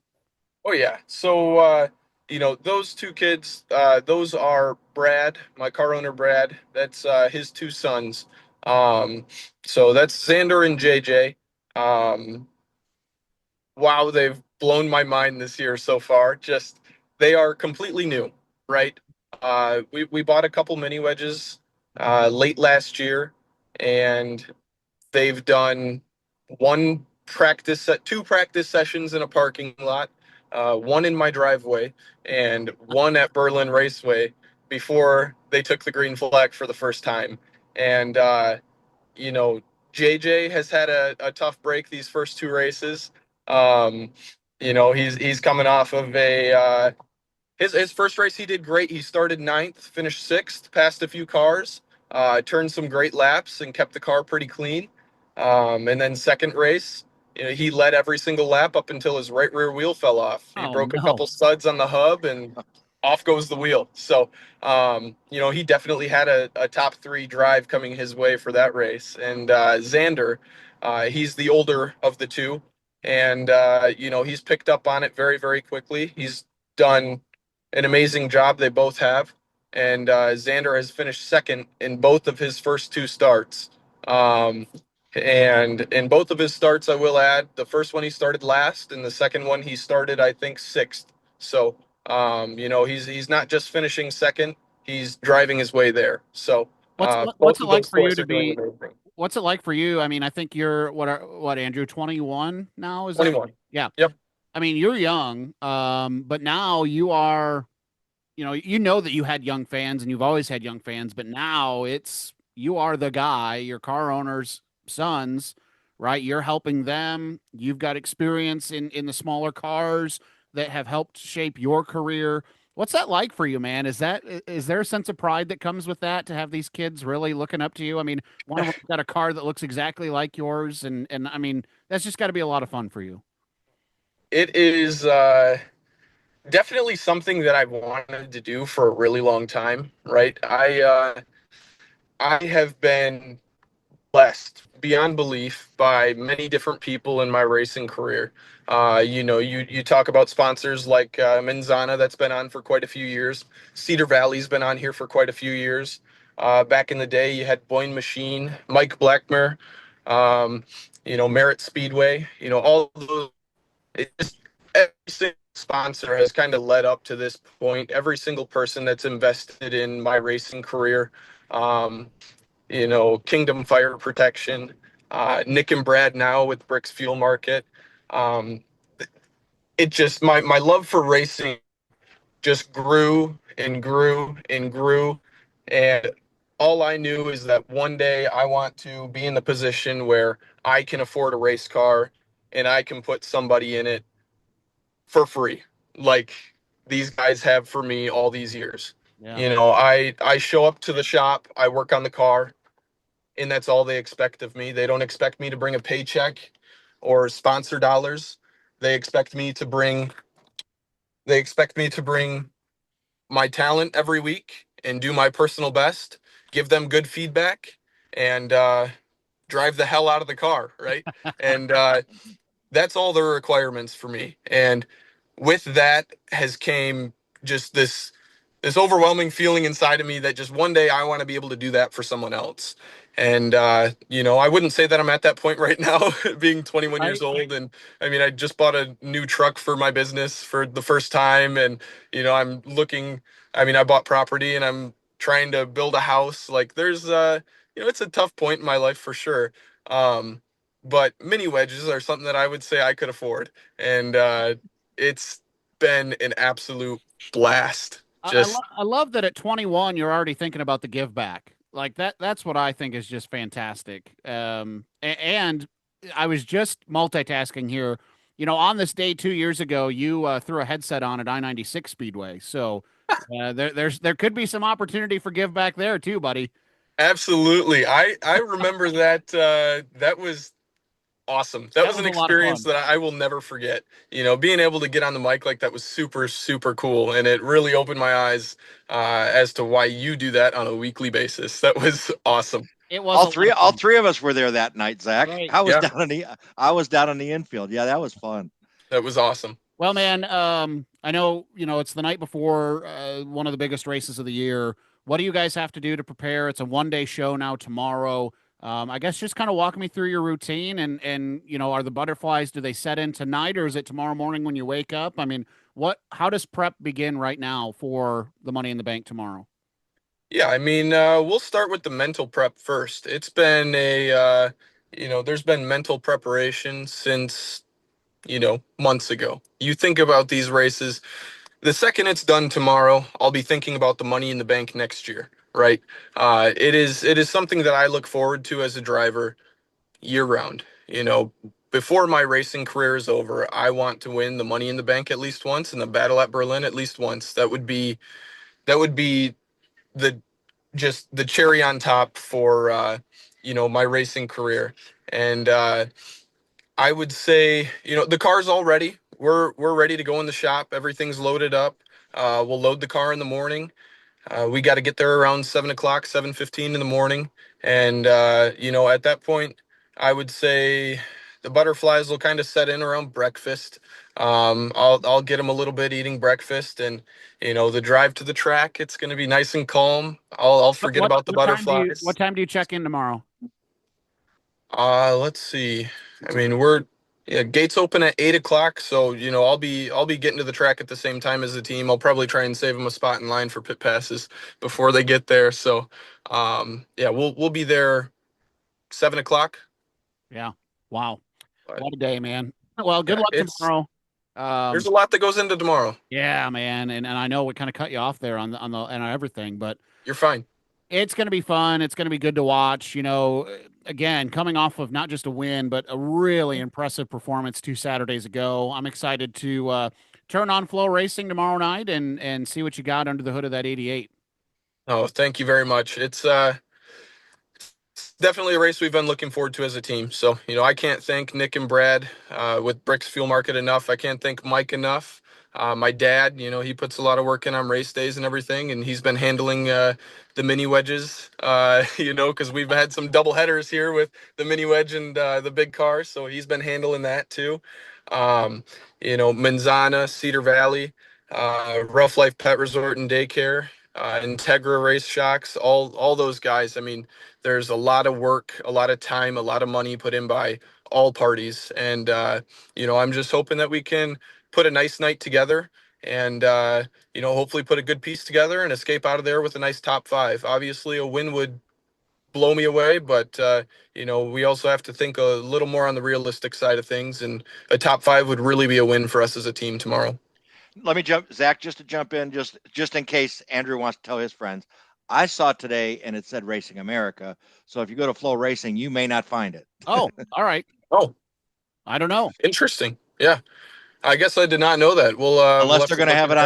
Oh yeah. So those two kids, those are Brad, my car owner Brad. That's his two sons. So that's Xander and JJ. Um, wow, they've blown my mind this year so far. Just they are completely new, right? We bought a couple mini wedges late last year, and they've done two practice sessions in a parking lot, one in my driveway, and one at Berlin Raceway before they took the green flag for the first time. And you know, JJ has had a tough break these first two races. Um, he's coming off of his first race. He did great. He started ninth, finished sixth, passed a few cars, turned some great laps, and kept the car pretty clean. And then second race, he led every single lap up until his right rear wheel fell off. He Oh, broke a no. couple studs on the hub, and off goes the wheel. So, he definitely had a top three drive coming his way for that race. And Xander, he's the older of the two. And, he's picked up on it very, very quickly. He's done an amazing job. They both have. And Xander has finished second in both of his first two starts. And in both of his starts, I will add, the first one he started last, and the second one he started, I think, sixth. So, he's not just finishing second; he's driving his way there. So, What's both it of like those for you boys to are doing be? amazing. What's it like for you? I mean, I think you're what Andrew, 21 now, is that? 21. Yeah. Yep. I mean, you're young, but now you are, you know that you had young fans and you've always had young fans, but now you are the guy, your car owner's sons, right? You're helping them. You've got experience in the smaller cars that have helped shape your career. What's that like for you, man? Is there a sense of pride that comes with that to have these kids really looking up to you? I mean, one of them's got a car that looks exactly like yours, and I mean, that's just got to be a lot of fun for you. It is definitely something that I've wanted to do for a really long time, right? I have been blessed beyond belief by many different people in my racing career. You talk about sponsors like Manzana, that's been on for quite a few years. Cedar Valley's been on here for quite a few years. Back in the day, you had Boyne Machine, Mike Blackmer, Merritt Speedway. All of those. It just every single sponsor has kind of led up to this point. Every single person that's invested in my racing career. Um, Kingdom Fire Protection, Nick and Brad now with Bricks Fuel Market. Um, it just my love for racing just grew and grew and grew, and all I knew is that one day I want to be in the position where I can afford a race car and I can put somebody in it for free, like these guys have for me all these years. Yeah. I show up to the shop, I work on the car, and that's all they expect of me. They don't expect me to bring a paycheck or sponsor dollars. They expect me to bring my talent every week and do my personal best, give them good feedback, and drive the hell out of the car, right? And that's all the requirements for me. And with that has came just this overwhelming feeling inside of me that just one day I want to be able to do that for someone else. And I wouldn't say that I'm at that point right now, being 21 years old. And I mean, I just bought a new truck for my business for the first time, and I'm looking. I mean, I bought property, and I'm trying to build a house. Like, there's it's a tough point in my life for sure. But mini wedges are something that I would say I could afford, and it's been an absolute blast. I love that at 21 you're already thinking about the give back. Like that's what I think is just fantastic. And I was just multitasking here. On this day 2 years ago, you threw a headset on at I-96 Speedway. So there could be some opportunity for give back there too, buddy. Absolutely. I remember that that was awesome. That was an experience that I will never forget. Being able to get on the mic like that was super, super cool. And it really opened my eyes as to why you do that on a weekly basis. That was awesome. It was all three of us were there that night, Zach. Right. I was down on the infield. Yeah, that was fun. That was awesome. Well, man, I know, it's the night before one of the biggest races of the year. What do you guys have to do to prepare? It's a one-day show now tomorrow. I guess just kind of walk me through your routine and are the butterflies, do they set in tonight or is it tomorrow morning when you wake up? I mean, how does prep begin right now for the Money in the Bank tomorrow? Yeah, I mean, we'll start with the mental prep first. It's been there's been mental preparation since, months ago. You think about these races, the second it's done tomorrow, I'll be thinking about the Money in the Bank next year, right? It is something that I look forward to as a driver year round. Before my racing career is over, I want to win the Money in the Bank at least once and the Battle at Berlin at least once. That would be the just the cherry on top for my racing career. And I would say, the car's all ready. We're ready to go in the shop. Everything's loaded up. We'll load the car in the morning. We got to get there around 7 o'clock, 7:15 in the morning. And at that point, I would say the butterflies will kind of set in around breakfast. I'll get them a little bit eating breakfast, and the drive to the track, it's going to be nice and calm. I'll forget about the butterflies. What time do you check in tomorrow? Let's see. I mean, gates open at 8 o'clock, so I'll be getting to the track at the same time as the team. I'll probably try and save them a spot in line for pit passes before they get there. So, we'll be there 7 o'clock. Yeah. Wow. What a day, man. Well, good luck tomorrow. There's a lot that goes into tomorrow. Yeah, man, and I know we kind of cut you off there on the and everything, but you're fine. It's going to be fun. It's going to be good to watch. Again, coming off of not just a win, but a really impressive performance 2 Saturdays ago. I'm excited to turn on Flow Racing tomorrow night and see what you got under the hood of that 88. Oh, thank you very much. It's definitely a race we've been looking forward to as a team. So, I can't thank Nick and Brad with Bricks Fuel Market enough. I can't thank Mike enough. My dad, he puts a lot of work in on race days and everything, and he's been handling the mini wedges, because we've had some double headers here with the mini wedge and the big car. So he's been handling that too. Manzana, Cedar Valley, Rough Life Pet Resort and Daycare, Integra Race Shocks, all those guys. I mean, there's a lot of work, a lot of time, a lot of money put in by all parties. And, I'm just hoping that we can put a nice night together and, hopefully put a good piece together and escape out of there with a nice top 5. Obviously, a win would blow me away, but, we also have to think a little more on the realistic side of things. And a top 5 would really be a win for us as a team tomorrow. Let me Zach, just to jump in, just in case Andrew wants to tell his friends. I saw it today and it said Racing America. So if you go to Flow Racing, you may not find it. Oh, all right. Oh, I don't know. Interesting. Yeah. I guess I did not know that. Well, unless they're going to have it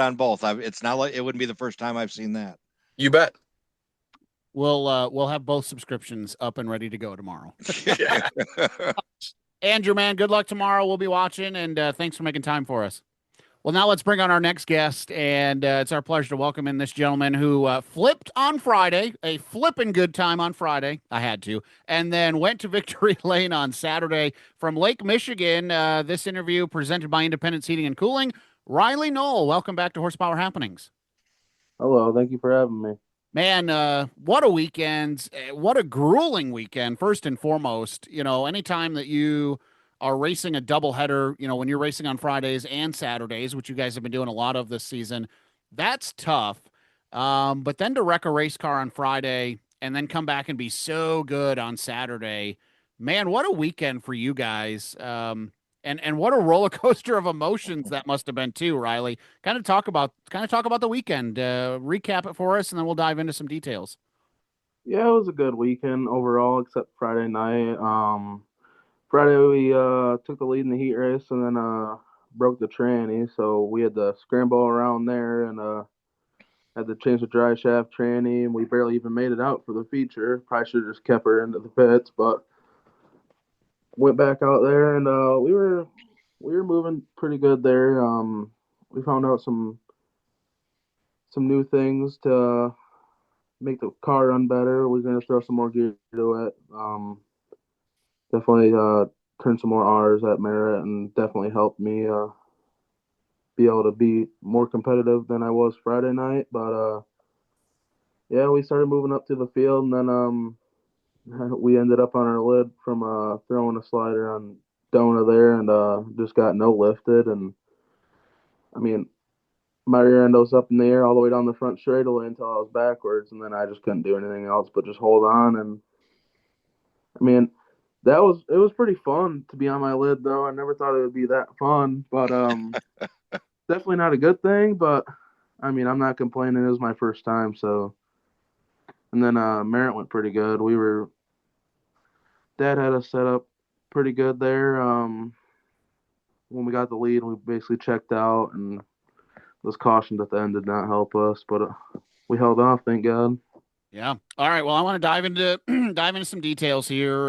on both. It's not like it wouldn't be the first time I've seen that. You bet. We'll have both subscriptions up and ready to go tomorrow. Yeah. Andrew, man, good luck tomorrow. We'll be watching, and thanks for making time for us. Well, now let's bring on our next guest, and it's our pleasure to welcome in this gentleman who flipped on Friday, a flipping good time on Friday. I had to, and then went to Victory Lane on Saturday from Lake Michigan. This interview presented by Independence Heating and Cooling. Rylee Knoll, welcome back to Horsepower Happenings. Hello, thank you for having me. Man, what a weekend. What a grueling weekend, first and foremost. Anytime that you are racing a doubleheader, when you're racing on Fridays and Saturdays, which you guys have been doing a lot of this season, that's tough. But then to wreck a race car on Friday and then come back and be so good on Saturday, man, what a weekend for you guys. And what a roller coaster of emotions that must have been too, Rylee. Kind of talk about the weekend. Recap it for us, and then we'll dive into some details. Yeah, it was a good weekend overall, except Friday night. Friday we took the lead in the heat race and then broke the tranny, so we had to scramble around there and had to change the dry shaft tranny, and we barely even made it out for the feature. Probably should have just kept her into the pits, but went back out there and we were moving pretty good there. We found out some new things to make the car run better. We're gonna throw some more gear to it. Definitely turn some more R's at Merritt, and definitely helped me be able to be more competitive than I was Friday night. But yeah, we started moving up to the field, and then we ended up on our lid from throwing a slider on Dona there, and just got no lifted. And I mean, my rear end was up in the air all the way down the front straightaway until I was backwards, and then I just couldn't do anything else but just hold on. And I mean, it was pretty fun to be on my lid, though. I never thought it would be that fun, but definitely not a good thing. But I mean, I'm not complaining. It was my first time, so. And then Merritt went pretty good. Dad had us set up pretty good there. When we got the lead, we basically checked out and was cautioned at the end did not help us, but we held off, thank God. Yeah. All right. Well, I want to dive into some details here.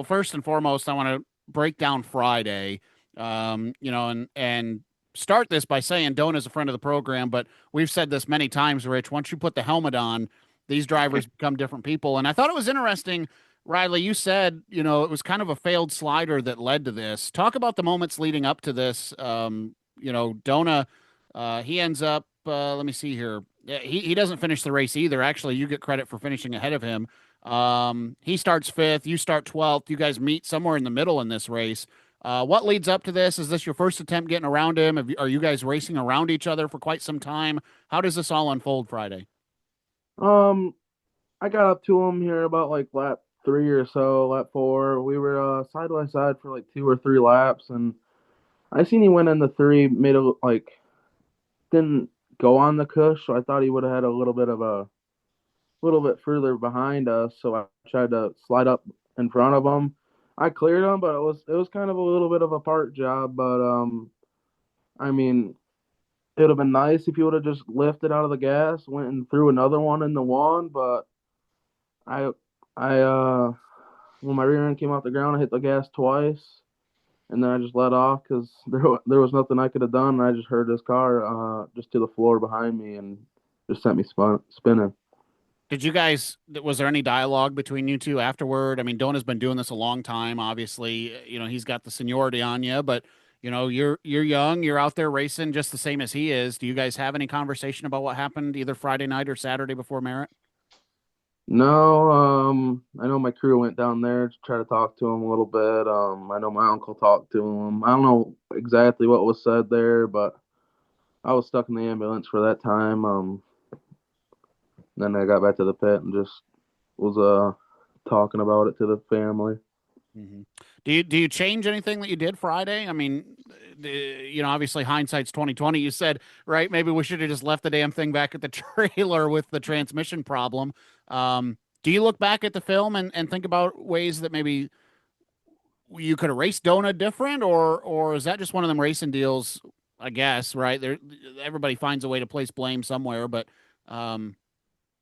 First and foremost, I want to break down Friday. And start this by saying Dona's a friend of the program, but we've said this many times, Rich. Once you put the helmet on, these drivers become different people. And I thought it was interesting, Rylee. You said it was kind of a failed slider that led to this. Talk about the moments leading up to this. Dona, he ends up. Let me see here. He doesn't finish the race either. Actually, you get credit for finishing ahead of him. He starts 5th. You start 12th. You guys meet somewhere in the middle in this race. What leads up to this? Is this your first attempt getting around him? Are you guys racing around each other for quite some time? How does this all unfold Friday? I got up to him here about like lap 3 or so, lap 4. We were side by side for like 2 or 3 laps, and I seen he went in the 3, made it like didn't go on the cush, so I thought he would have had a little bit further behind us. So I tried to slide up in front of him. I cleared him, but it was kind of a little bit of a part job. But I mean, it would have been nice if he would have just lifted out of the gas, went and threw another one in the one. But I when my rear end came off the ground, I hit the gas twice, and then I just let off because there was nothing I could have done. I just heard his car just to the floor behind me and just sent me spinning. Did you guys, was there any dialogue between you two afterward? I mean, Dona's been doing this a long time, obviously. He's got the seniority on you, but you're young, you're out there racing just the same as he is. Do you guys have any conversation about what happened either Friday night or Saturday before Merritt? No, I know my crew went down there to try to talk to him a little bit. I know my uncle talked to him. I don't know exactly what was said there, but I was stuck in the ambulance for that time. Then I got back to the pit and just was talking about it to the family. Mm-hmm. Do you change anything that you did Friday? I mean, obviously hindsight's 2020. You said, right, maybe we should have just left the damn thing back at the trailer with the transmission problem. Do you look back at the film and think about ways that maybe you could have raced Dona different, or is that just one of them racing deals? I guess, right? Everybody finds a way to place blame somewhere, but I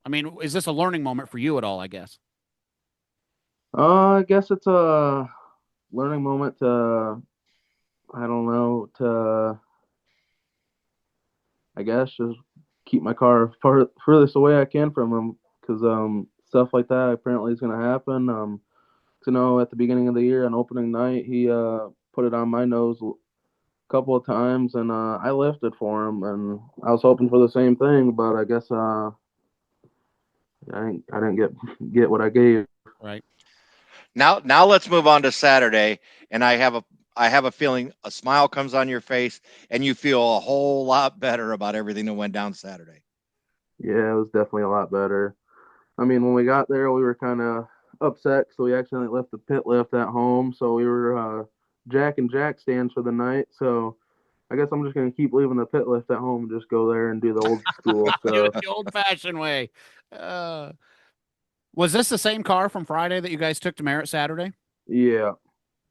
I mean, is this a learning moment for you at all, I guess? I guess it's a learning moment to, I don't know, to, I guess, just keep my car furthest away I can from him, because stuff like that apparently is going to happen. At the beginning of the year on opening night, he put it on my nose a couple of times, and I lifted for him, and I was hoping for the same thing, but I guess I didn't get what I gave. Right. Now let's move on to Saturday, and I have a feeling a smile comes on your face, and you feel a whole lot better about everything that went down Saturday. Yeah, it was definitely a lot better. I mean, when we got there, we were kind of upset, so we accidentally left the pit lift at home. So we were Jack and Jack stands for the night. So I guess I'm just gonna keep leaving the pit lift at home and just go there and do the old school Do it stuff. the old-fashioned way. Uh, was this the same car from Friday that you guys took to Merritt Saturday? Yeah.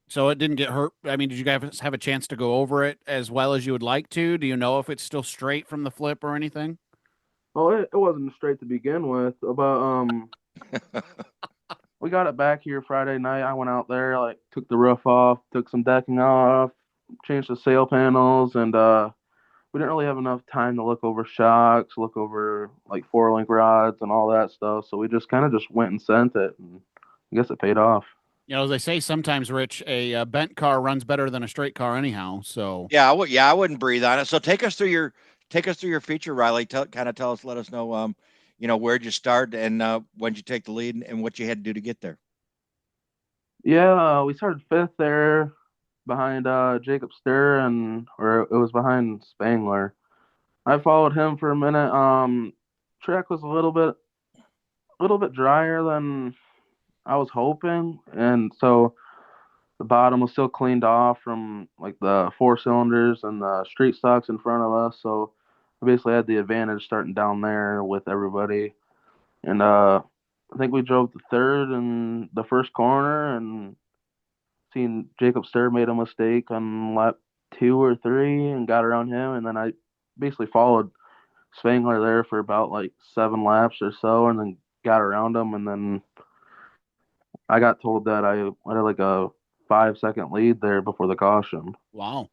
So it didn't get hurt. I mean, did you guys have a chance to go over it as well as you would like to? Do you know if it's still straight from the flip or anything? Oh, it wasn't straight to begin with. But we got it back here Friday night. I went out there, like took the roof off, took some decking off, changed the sail panels, and we didn't really have enough time to look over shocks, look over like 4 link rods and all that stuff. So we just kind of just went and sent it, and I guess it paid off. You know, as they say sometimes, Rich, a bent car runs better than a straight car anyhow. So Yeah, I wouldn't breathe on it. So take us through your feature, Riley. Kind of tell us, let us know, where'd you start and when'd you take the lead and what you had to do to get there. Yeah, we started fifth there behind Jacob Stir, or it was behind Spangler. I followed him for a minute. Track was a little bit drier than I was hoping, and so the bottom was still cleaned off from like the 4 cylinders and the street stocks in front of us. So I basically had the advantage starting down there with everybody. And I think we drove the third in the first corner, and seen Jacob Stir made a mistake on lap 2 or 3 and got around him. And then I basically followed Spangler there for about like 7 laps or so, and then got around him. And then I got told that I had like a 5 second lead there before the caution. wow.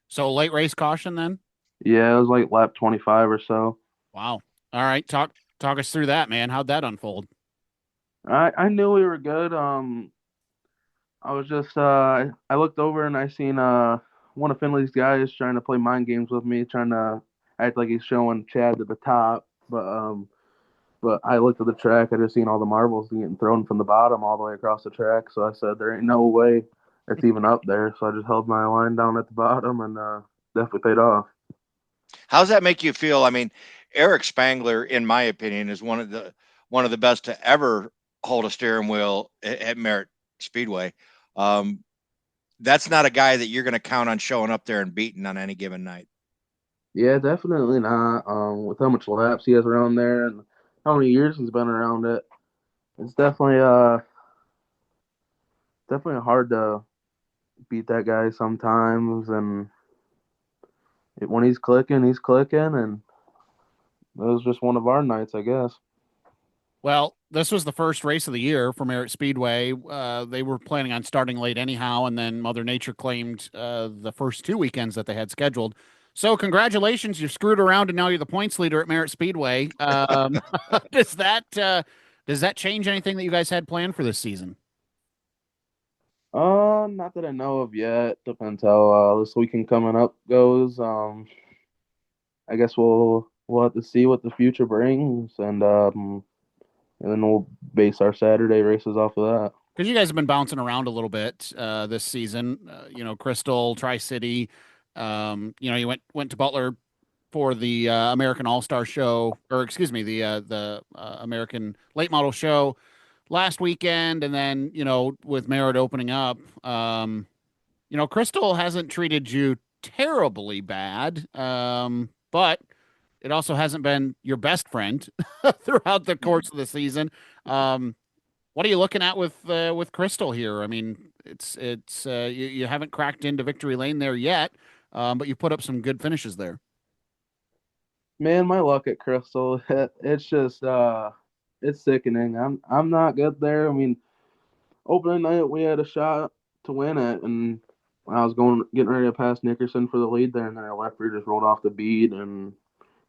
So late race caution then? Yeah, it was like lap 25 or so. Wow. All right. Talk us through that, man. How'd that unfold? I knew we were good. I was just I looked over and I seen one of Finley's guys trying to play mind games with me, trying to act like he's showing Chad to the top. But I looked at the track, I just seen all the marbles getting thrown from the bottom all the way across the track. So I said there ain't no way it's even up there. So I just held my line down at the bottom, and definitely paid off. How's that make you feel? I mean, Eric Spangler, in my opinion, is one of the best to ever hold a steering wheel at Merritt Speedway. Um, that's not a guy that you're going to count on showing up there and beating on any given night. Yeah, definitely not. With how much laps he has around there and how many years he's been around it, it's definitely hard to beat that guy sometimes. And when he's clicking, and that was just one of our nights, I guess. Well, this was the first race of the year for Merritt Speedway. They were planning on starting late anyhow, and then Mother Nature claimed the first 2 weekends that they had scheduled. So, congratulations, you screwed around, and now you're the points leader at Merritt Speedway. Does that change anything that you guys had planned for this season? Not that I know of yet. Depends how this weekend coming up goes. I guess we'll have to see what the future brings, and then we'll base our Saturday races off of that. Because you guys have been bouncing around a little bit this season. Crystal, Tri City. You went to Butler for the American All Star Show, or excuse me, the American Late Model Show last weekend, and then with Merritt opening up, Crystal hasn't treated you terribly bad, but it also hasn't been your best friend throughout the course of the season. What are you looking at with Crystal here? I mean, you haven't cracked into victory lane there yet, but you put up some good finishes there. Man, my luck at Crystal, it's just it's sickening. I'm not good there. I mean, opening night we had a shot to win it, and I was getting ready to pass Nickerson for the lead there, and then our left rear just rolled off the bead and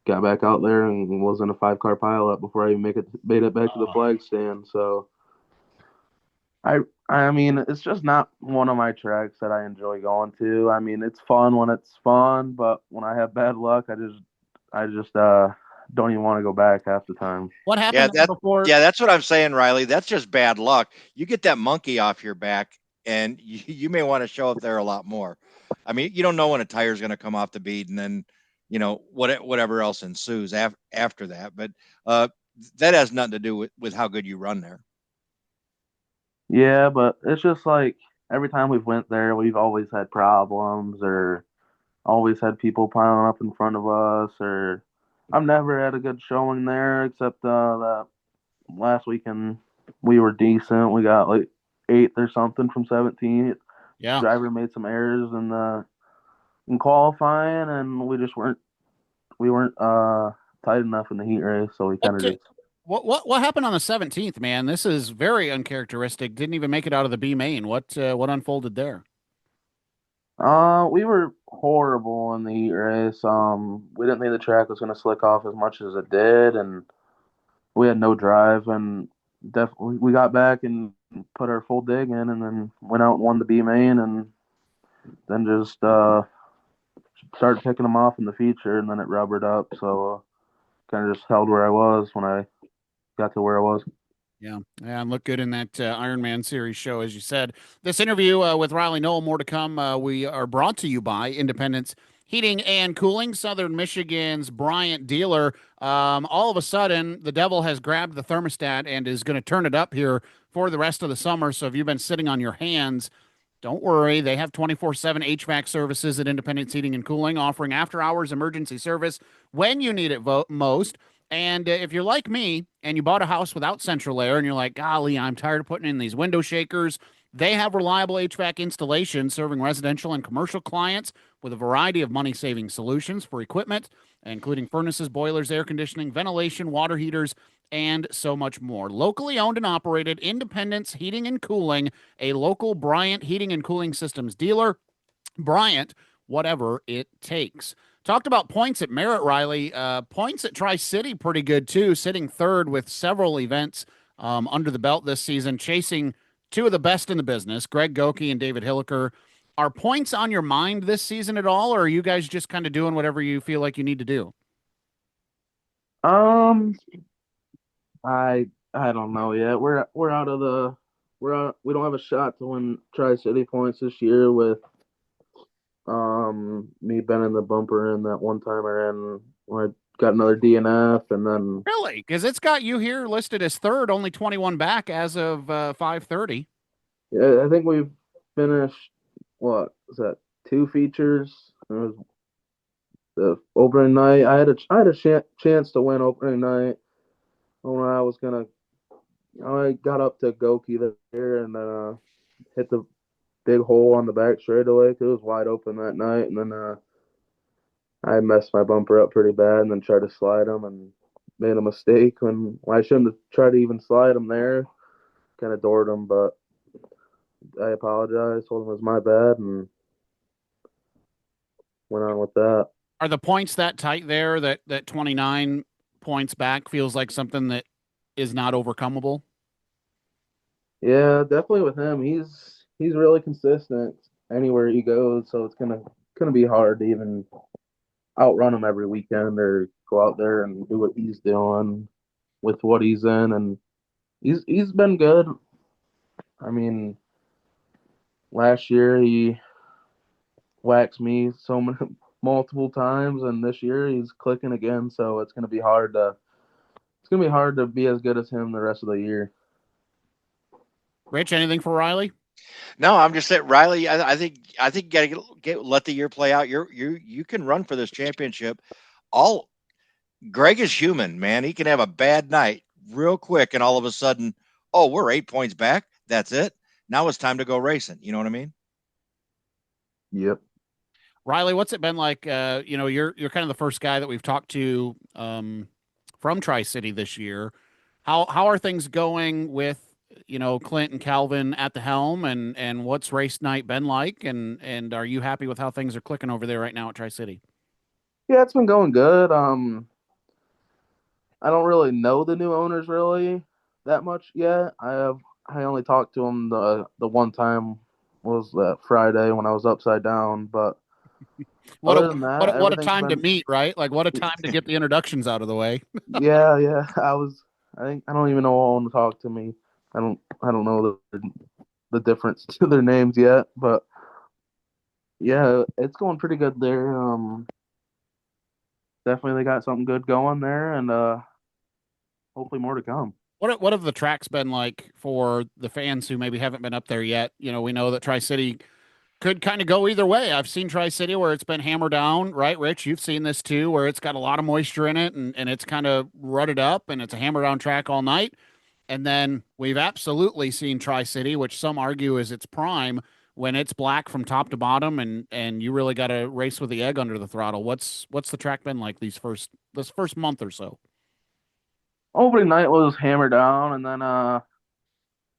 got back out there and was in a 5-car pileup before I even made it back to the flag stand. So I I mean, it's just not one of my tracks that I enjoy going to. I mean, it's fun when it's fun, but when I have bad luck, I just don't even want to go back half the time. What Yeah, happened there before? that's what I'm saying, Rylee. That's just bad luck. You get that monkey off your back, and you may want to show up there a lot more. I mean, you don't know when a tire's going to come off the bead, and then whatever else ensues after that. But that has nothing to do with how good you run there. Yeah, but it's just like every time we've went there, we've always had problems or always had people piling up in front of us, or I've never had a good showing there except that last weekend we were decent. We got like eighth or something from 17. Yeah. Driver made some errors in qualifying, and we weren't tight enough in the heat race, so we kind of just. What happened on the 17th, man? This is very uncharacteristic. Didn't even make it out of the B main. What unfolded there? We were horrible in the heat race. We didn't think the track was going to slick off as much as it did, and we had no drive. And definitely, we got back and put our full dig in, and then went out and won the B main, and then just started picking them off in the feature, and then it rubbered up. So kind of just held where I was when I got to where I was. Yeah, and look good in that Iron Man series show, as you said. This interview with Rylee Knoll, more to come. We are brought to you by Independence Heating and Cooling, Southern Michigan's Bryant dealer. All of a sudden, the devil has grabbed the thermostat and is going to turn it up here for the rest of the summer. So if you've been sitting on your hands, don't worry. They have 24/7 HVAC services at Independence Heating and Cooling, offering after-hours emergency service when you need it most. And if you're like me and you bought a house without central air and you're like, golly, I'm tired of putting in these window shakers, they have reliable HVAC installation serving residential and commercial clients with a variety of money-saving solutions for equipment, including furnaces, boilers, air conditioning, ventilation, water heaters, and so much more. Locally owned and operated, Independence Heating and Cooling, a local Bryant Heating and Cooling Systems dealer. Bryant, whatever it takes. Talked about points at Merritt, Rylee. Points at Tri-City pretty good too, sitting third with several events under the belt this season, chasing two of the best in the business, Greg Goki and David Hilliker. Are points on your mind this season at all, or are you guys just kind of doing whatever you feel like you need to do? Um, I don't know yet. We're out of the we're out. We don't have a shot to win Tri City points this year with me bending the bumper in that one time I ran when I got another DNF, and then Really? Because it's got you here listed as third, only 21 back as of 5:30. yeah, I think we've finished what was that, two features. It was the opening night. I had a chance to win opening night when I got up to Goki there and hit the big hole on the back straightaway. It was wide open that night, and then I messed my bumper up pretty bad, and then tried to slide them and made a mistake when I shouldn't have tried to even slide them there. Kind of doored them, but I apologized, told him it was my bad, and went on with that. Are the points that tight there that 29 points back feels like something that is not overcomable? Yeah, definitely with him. He's really consistent anywhere he goes, so it's gonna be hard to even outrun him every weekend or go out there and do what he's doing with what he's in, and he's been good. I mean, last year he waxed me so many multiple times, and this year he's clicking again. So it's gonna be hard to be as good as him the rest of the year. Rich, anything for Rylee? No, I'm just saying, Rylee. I think you got to let the year play out. You can run for this championship. All Greg is human, man. He can have a bad night real quick, and all of a sudden, oh, we're 8 points back. That's it. Now it's time to go racing. You know what I mean? Yep. Rylee, what's it been like? You're kind of the first guy that we've talked to from Tri-City this year. How are things going with Clint and Calvin at the helm, and what's race night been like, and are you happy with how things are clicking over there right now at Tri City? Yeah, it's been going good. I don't really know the new owners really that much yet. I only talked to them the one time was that Friday when I was upside down, but What a other than that, what a everything's time to been meet, right? Like what a time to get the introductions out of the way. yeah, yeah. I think I don't even know who want to talk to me. I don't know the difference to their names yet, but yeah, it's going pretty good there. Definitely they got something good going there, and hopefully more to come. What have the tracks been like for the fans who maybe haven't been up there yet? We know that Tri City could kind of go either way. I've seen Tri City where it's been hammered down, right, Rich? You've seen this too, where it's got a lot of moisture in it and it's kind of rutted up and it's a hammer down track all night. And then we've absolutely seen Tri City, which some argue is its prime, when it's black from top to bottom and you really got to race with the egg under the throttle. What's the track been like this first month or so? Opening night was hammered down, and then the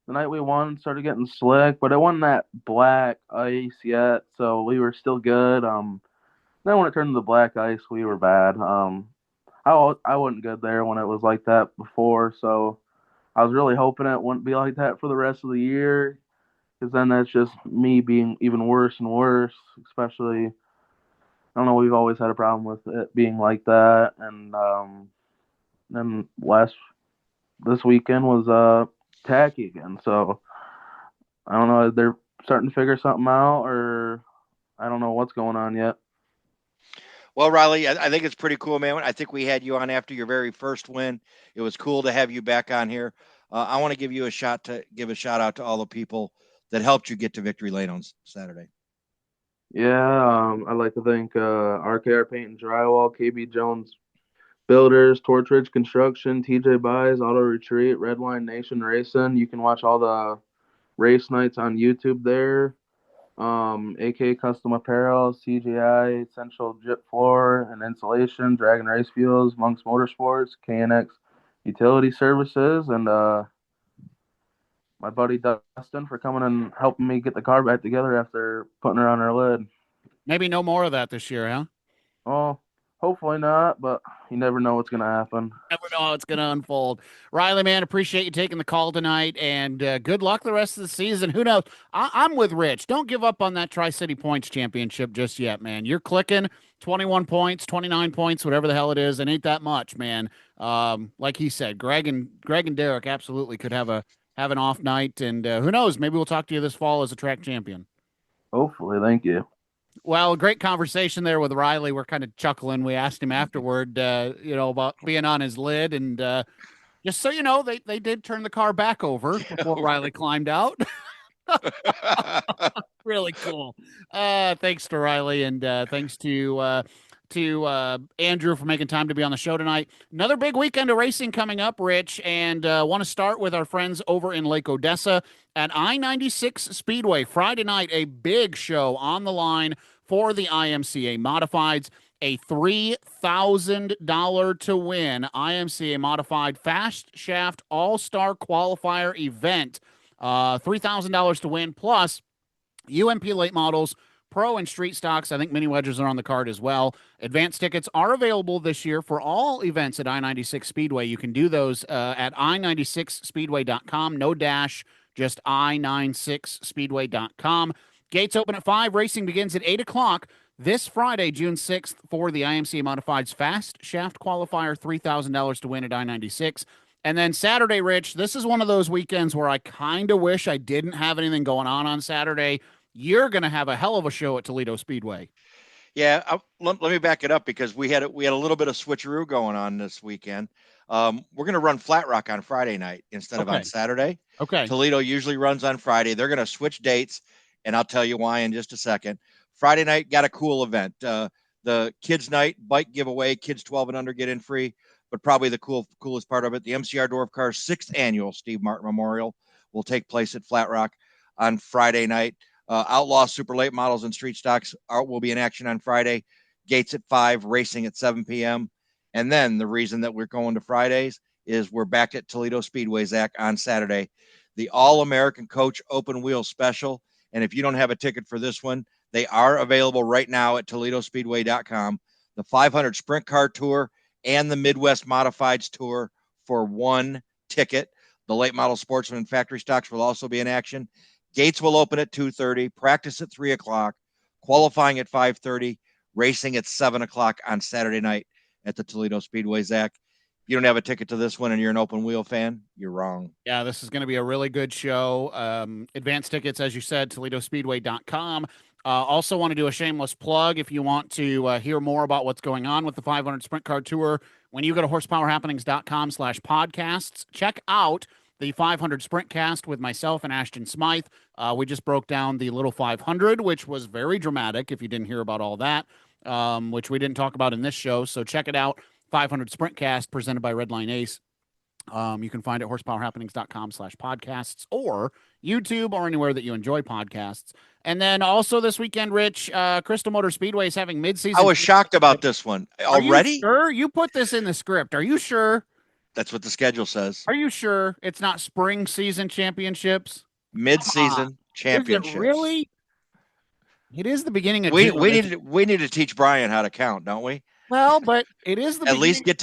night we won started getting slick, but it wasn't that black ice yet, so we were still good. Then when it turned to the black ice, we were bad. I wasn't good there when it was like that before, so I was really hoping it wouldn't be like that for the rest of the year, because then that's just me being even worse and worse. Especially, I don't know, we've always had a problem with it being like that, and then this weekend was tacky again, so I don't know. They're starting to figure something out, or I don't know what's going on yet. Well, Riley, I think it's pretty cool, man. I think we had you on after your very first win. It was cool to have you back on here. I want to give you give a shout out to all the people that helped you get to victory lane on Saturday. Yeah, I'd like to thank RKR Paint and Drywall, KB Jones Builders, Torchridge Construction, TJ Buys, Auto Retreat, Redline Nation Racing. You can watch all the race nights on YouTube there. AK Custom Apparel, CGI, Central Jip Floor and Insulation, Dragon Race Fuels, Monks Motorsports, KNX Utility Services, and my buddy Dustin for coming and helping me get the car back together after putting her on her lid. Maybe no more of that this year, huh? Oh, hopefully not, but you never know what's gonna happen. Never know how it's going to unfold. Rylee, man, appreciate you taking the call tonight, and good luck the rest of the season. Who knows? I'm with Rich. Don't give up on that Tri City Points Championship just yet, man. You're clicking 21 points, 29 points, whatever the hell it is. It ain't that much, man. Like he said, Greg and Derek absolutely could have an off night, and who knows? Maybe we'll talk to you this fall as a track champion. Hopefully, thank you. Well, great conversation there with Rylee. We're kind of chuckling. We asked him afterward, about being on his lid, and just so you know, they did turn the car back over before Rylee climbed out. Really cool. Thanks to Rylee, and thanks to Andrew for making time to be on the show tonight. Another big weekend of racing coming up, Rich, and want to start with our friends over in Lake Odessa at I-96 Speedway. Friday night, a big show on the line for the IMCA Modifieds. A $3,000 to win IMCA Modified Fast Shaft All-Star Qualifier event. $3,000 to win, plus UMP late models, pro and street stocks. I think mini wedges are on the card as well. Advanced tickets are available this year for all events at I-96 Speedway. You can do those at i96speedway.com. No dash, just i96speedway.com. Gates open at 5. Racing begins at 8 o'clock this Friday, June 6th, for the IMCA Modifieds Fast Shaft Qualifier. $3,000 to win at I-96. And then Saturday, Rich, this is one of those weekends where I kind of wish I didn't have anything going on Saturday. You're going to have a hell of a show at Toledo Speedway. Yeah, let me back it up because we had a little bit of switcheroo going on this weekend. We're going to run Flat Rock on Friday night instead of on Saturday. Okay. Toledo usually runs on Friday. They're going to switch dates, and I'll tell you why in just a second. Friday night got a cool event. The kids' night bike giveaway. Kids 12 and under get in free. But probably the coolest part of it, the MCR Dwarf Cars 6th annual Steve Martin Memorial will take place at Flat Rock on Friday night. Outlaw Super Late Models and Street Stocks will be in action on Friday. Gates at 5, racing at 7 p.m. And then the reason that we're going to Fridays is we're back at Toledo Speedway, Zach, on Saturday, the All-American Coach Open Wheel Special. And if you don't have a ticket for this one, they are available right now at ToledoSpeedway.com. The 500 Sprint Car Tour and the Midwest Modifieds Tour for one ticket. The late model Sportsman and Factory Stocks will also be in action. Gates will open at 2:30, practice at 3 o'clock, qualifying at 5:30, racing at 7 o'clock on Saturday night at the Toledo Speedway, Zach. If you don't have a ticket to this one and you're an open wheel fan, you're wrong. Yeah, this is going to be a really good show. Advanced tickets, as you said, ToledoSpeedway.com. Also want to do a shameless plug if you want to hear more about what's going on with the 500 Sprint Car Tour. When you go to horsepowerhappenings.com/podcasts, check out the 500 Sprint Cast with myself and Ashton Smythe. We just broke down the little 500, which was very dramatic if you didn't hear about all that, which we didn't talk about in this show. So check it out. 500 Sprint Cast presented by Redline Ace. You can find it at horsepowerhappenings.com/podcasts or YouTube or anywhere that you enjoy podcasts. And then also this weekend, Rich, Crystal Motor Speedway is having midseason. I was shocked about this one already. You sure? You put this in the script. Are you sure? That's what the schedule says. Are you sure it's not spring season championships? Mid-season championships. Is it really? It is the beginning of we June. we need to teach Brian how to count, don't we? Well, but it is the at least get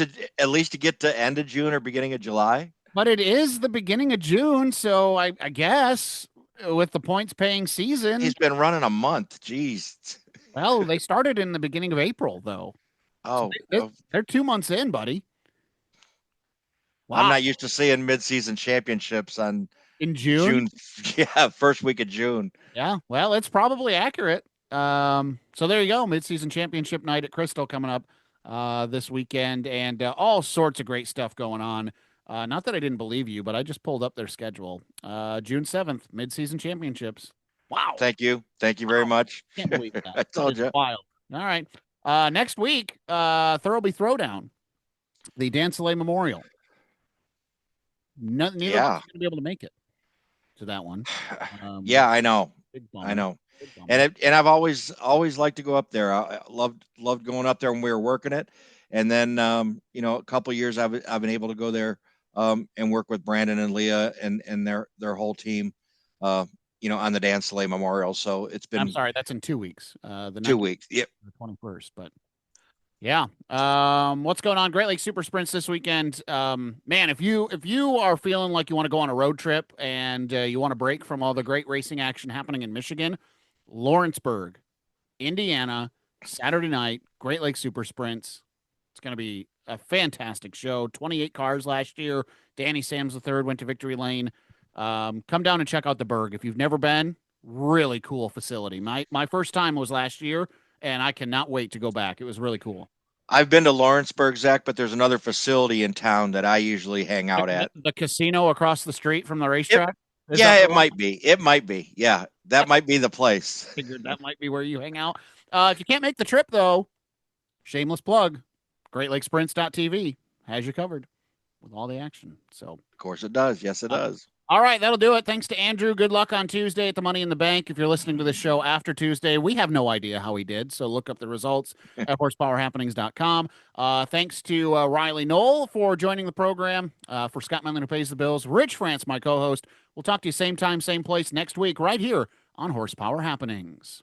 to end of June or beginning of July. But it is the beginning of June, so I guess with the points paying season, he's been running a month. Jeez. Well, they started in the beginning of April, though. Oh, so they're 2 months in, buddy. Wow. I'm not used to seeing mid-season championships in June. Yeah, first week of June. Yeah, well, it's probably accurate. So there you go, mid-season championship night at Crystal coming up this weekend, and all sorts of great stuff going on. Not that I didn't believe you, but I just pulled up their schedule. June 7th, mid-season championships. Wow. Thank you very much. Can't believe that. I told you. Wild. All right. Next week, Thurlby Throwdown, the Dan Soleil Memorial. Neither of us are going to be able to make it to that one. Yeah, I know. I know. And I've always liked to go up there. I loved going up there when we were working it. And then a couple of years I've been able to go there and work with Brandon and Leah and their whole team on the Dan Soleil Memorial. So it's been. I'm sorry, that's in 2 weeks. The 2 weeks. Yep. The 21st, but yeah. What's going on? Great Lakes Super Sprints this weekend. Man, if you are feeling like you want to go on a road trip and you want to break from all the great racing action happening in Michigan, Lawrenceburg, Indiana, Saturday night, Great Lakes Super Sprints. It's going to be a fantastic show. 28 cars last year. Danny Sams III went to Victory Lane. Come down and check out the Berg. If you've never been, really cool facility. My first time was last year, and I cannot wait to go back. It was really cool. I've been to Lawrenceburg, Zach, but there's another facility in town that I usually hang out at. The casino across the street from the racetrack? It might be. It might be. Yeah, that might be the place. Figured that might be where you hang out. If you can't make the trip, though, shameless plug, GreatLakesSprints.tv has you covered with all the action. So, of course it does. Yes, it does. All right, that'll do it. Thanks to Andrew. Good luck on Tuesday at the Money in the Bank. If you're listening to the show after Tuesday, we have no idea how he did, so look up the results at horsepowerhappenings.com. Thanks to Rylee Knoll for joining the program. For Scott Manlin, who pays the bills, Rich France, my co-host. We'll talk to you same time, same place next week right here on Horsepower Happenings.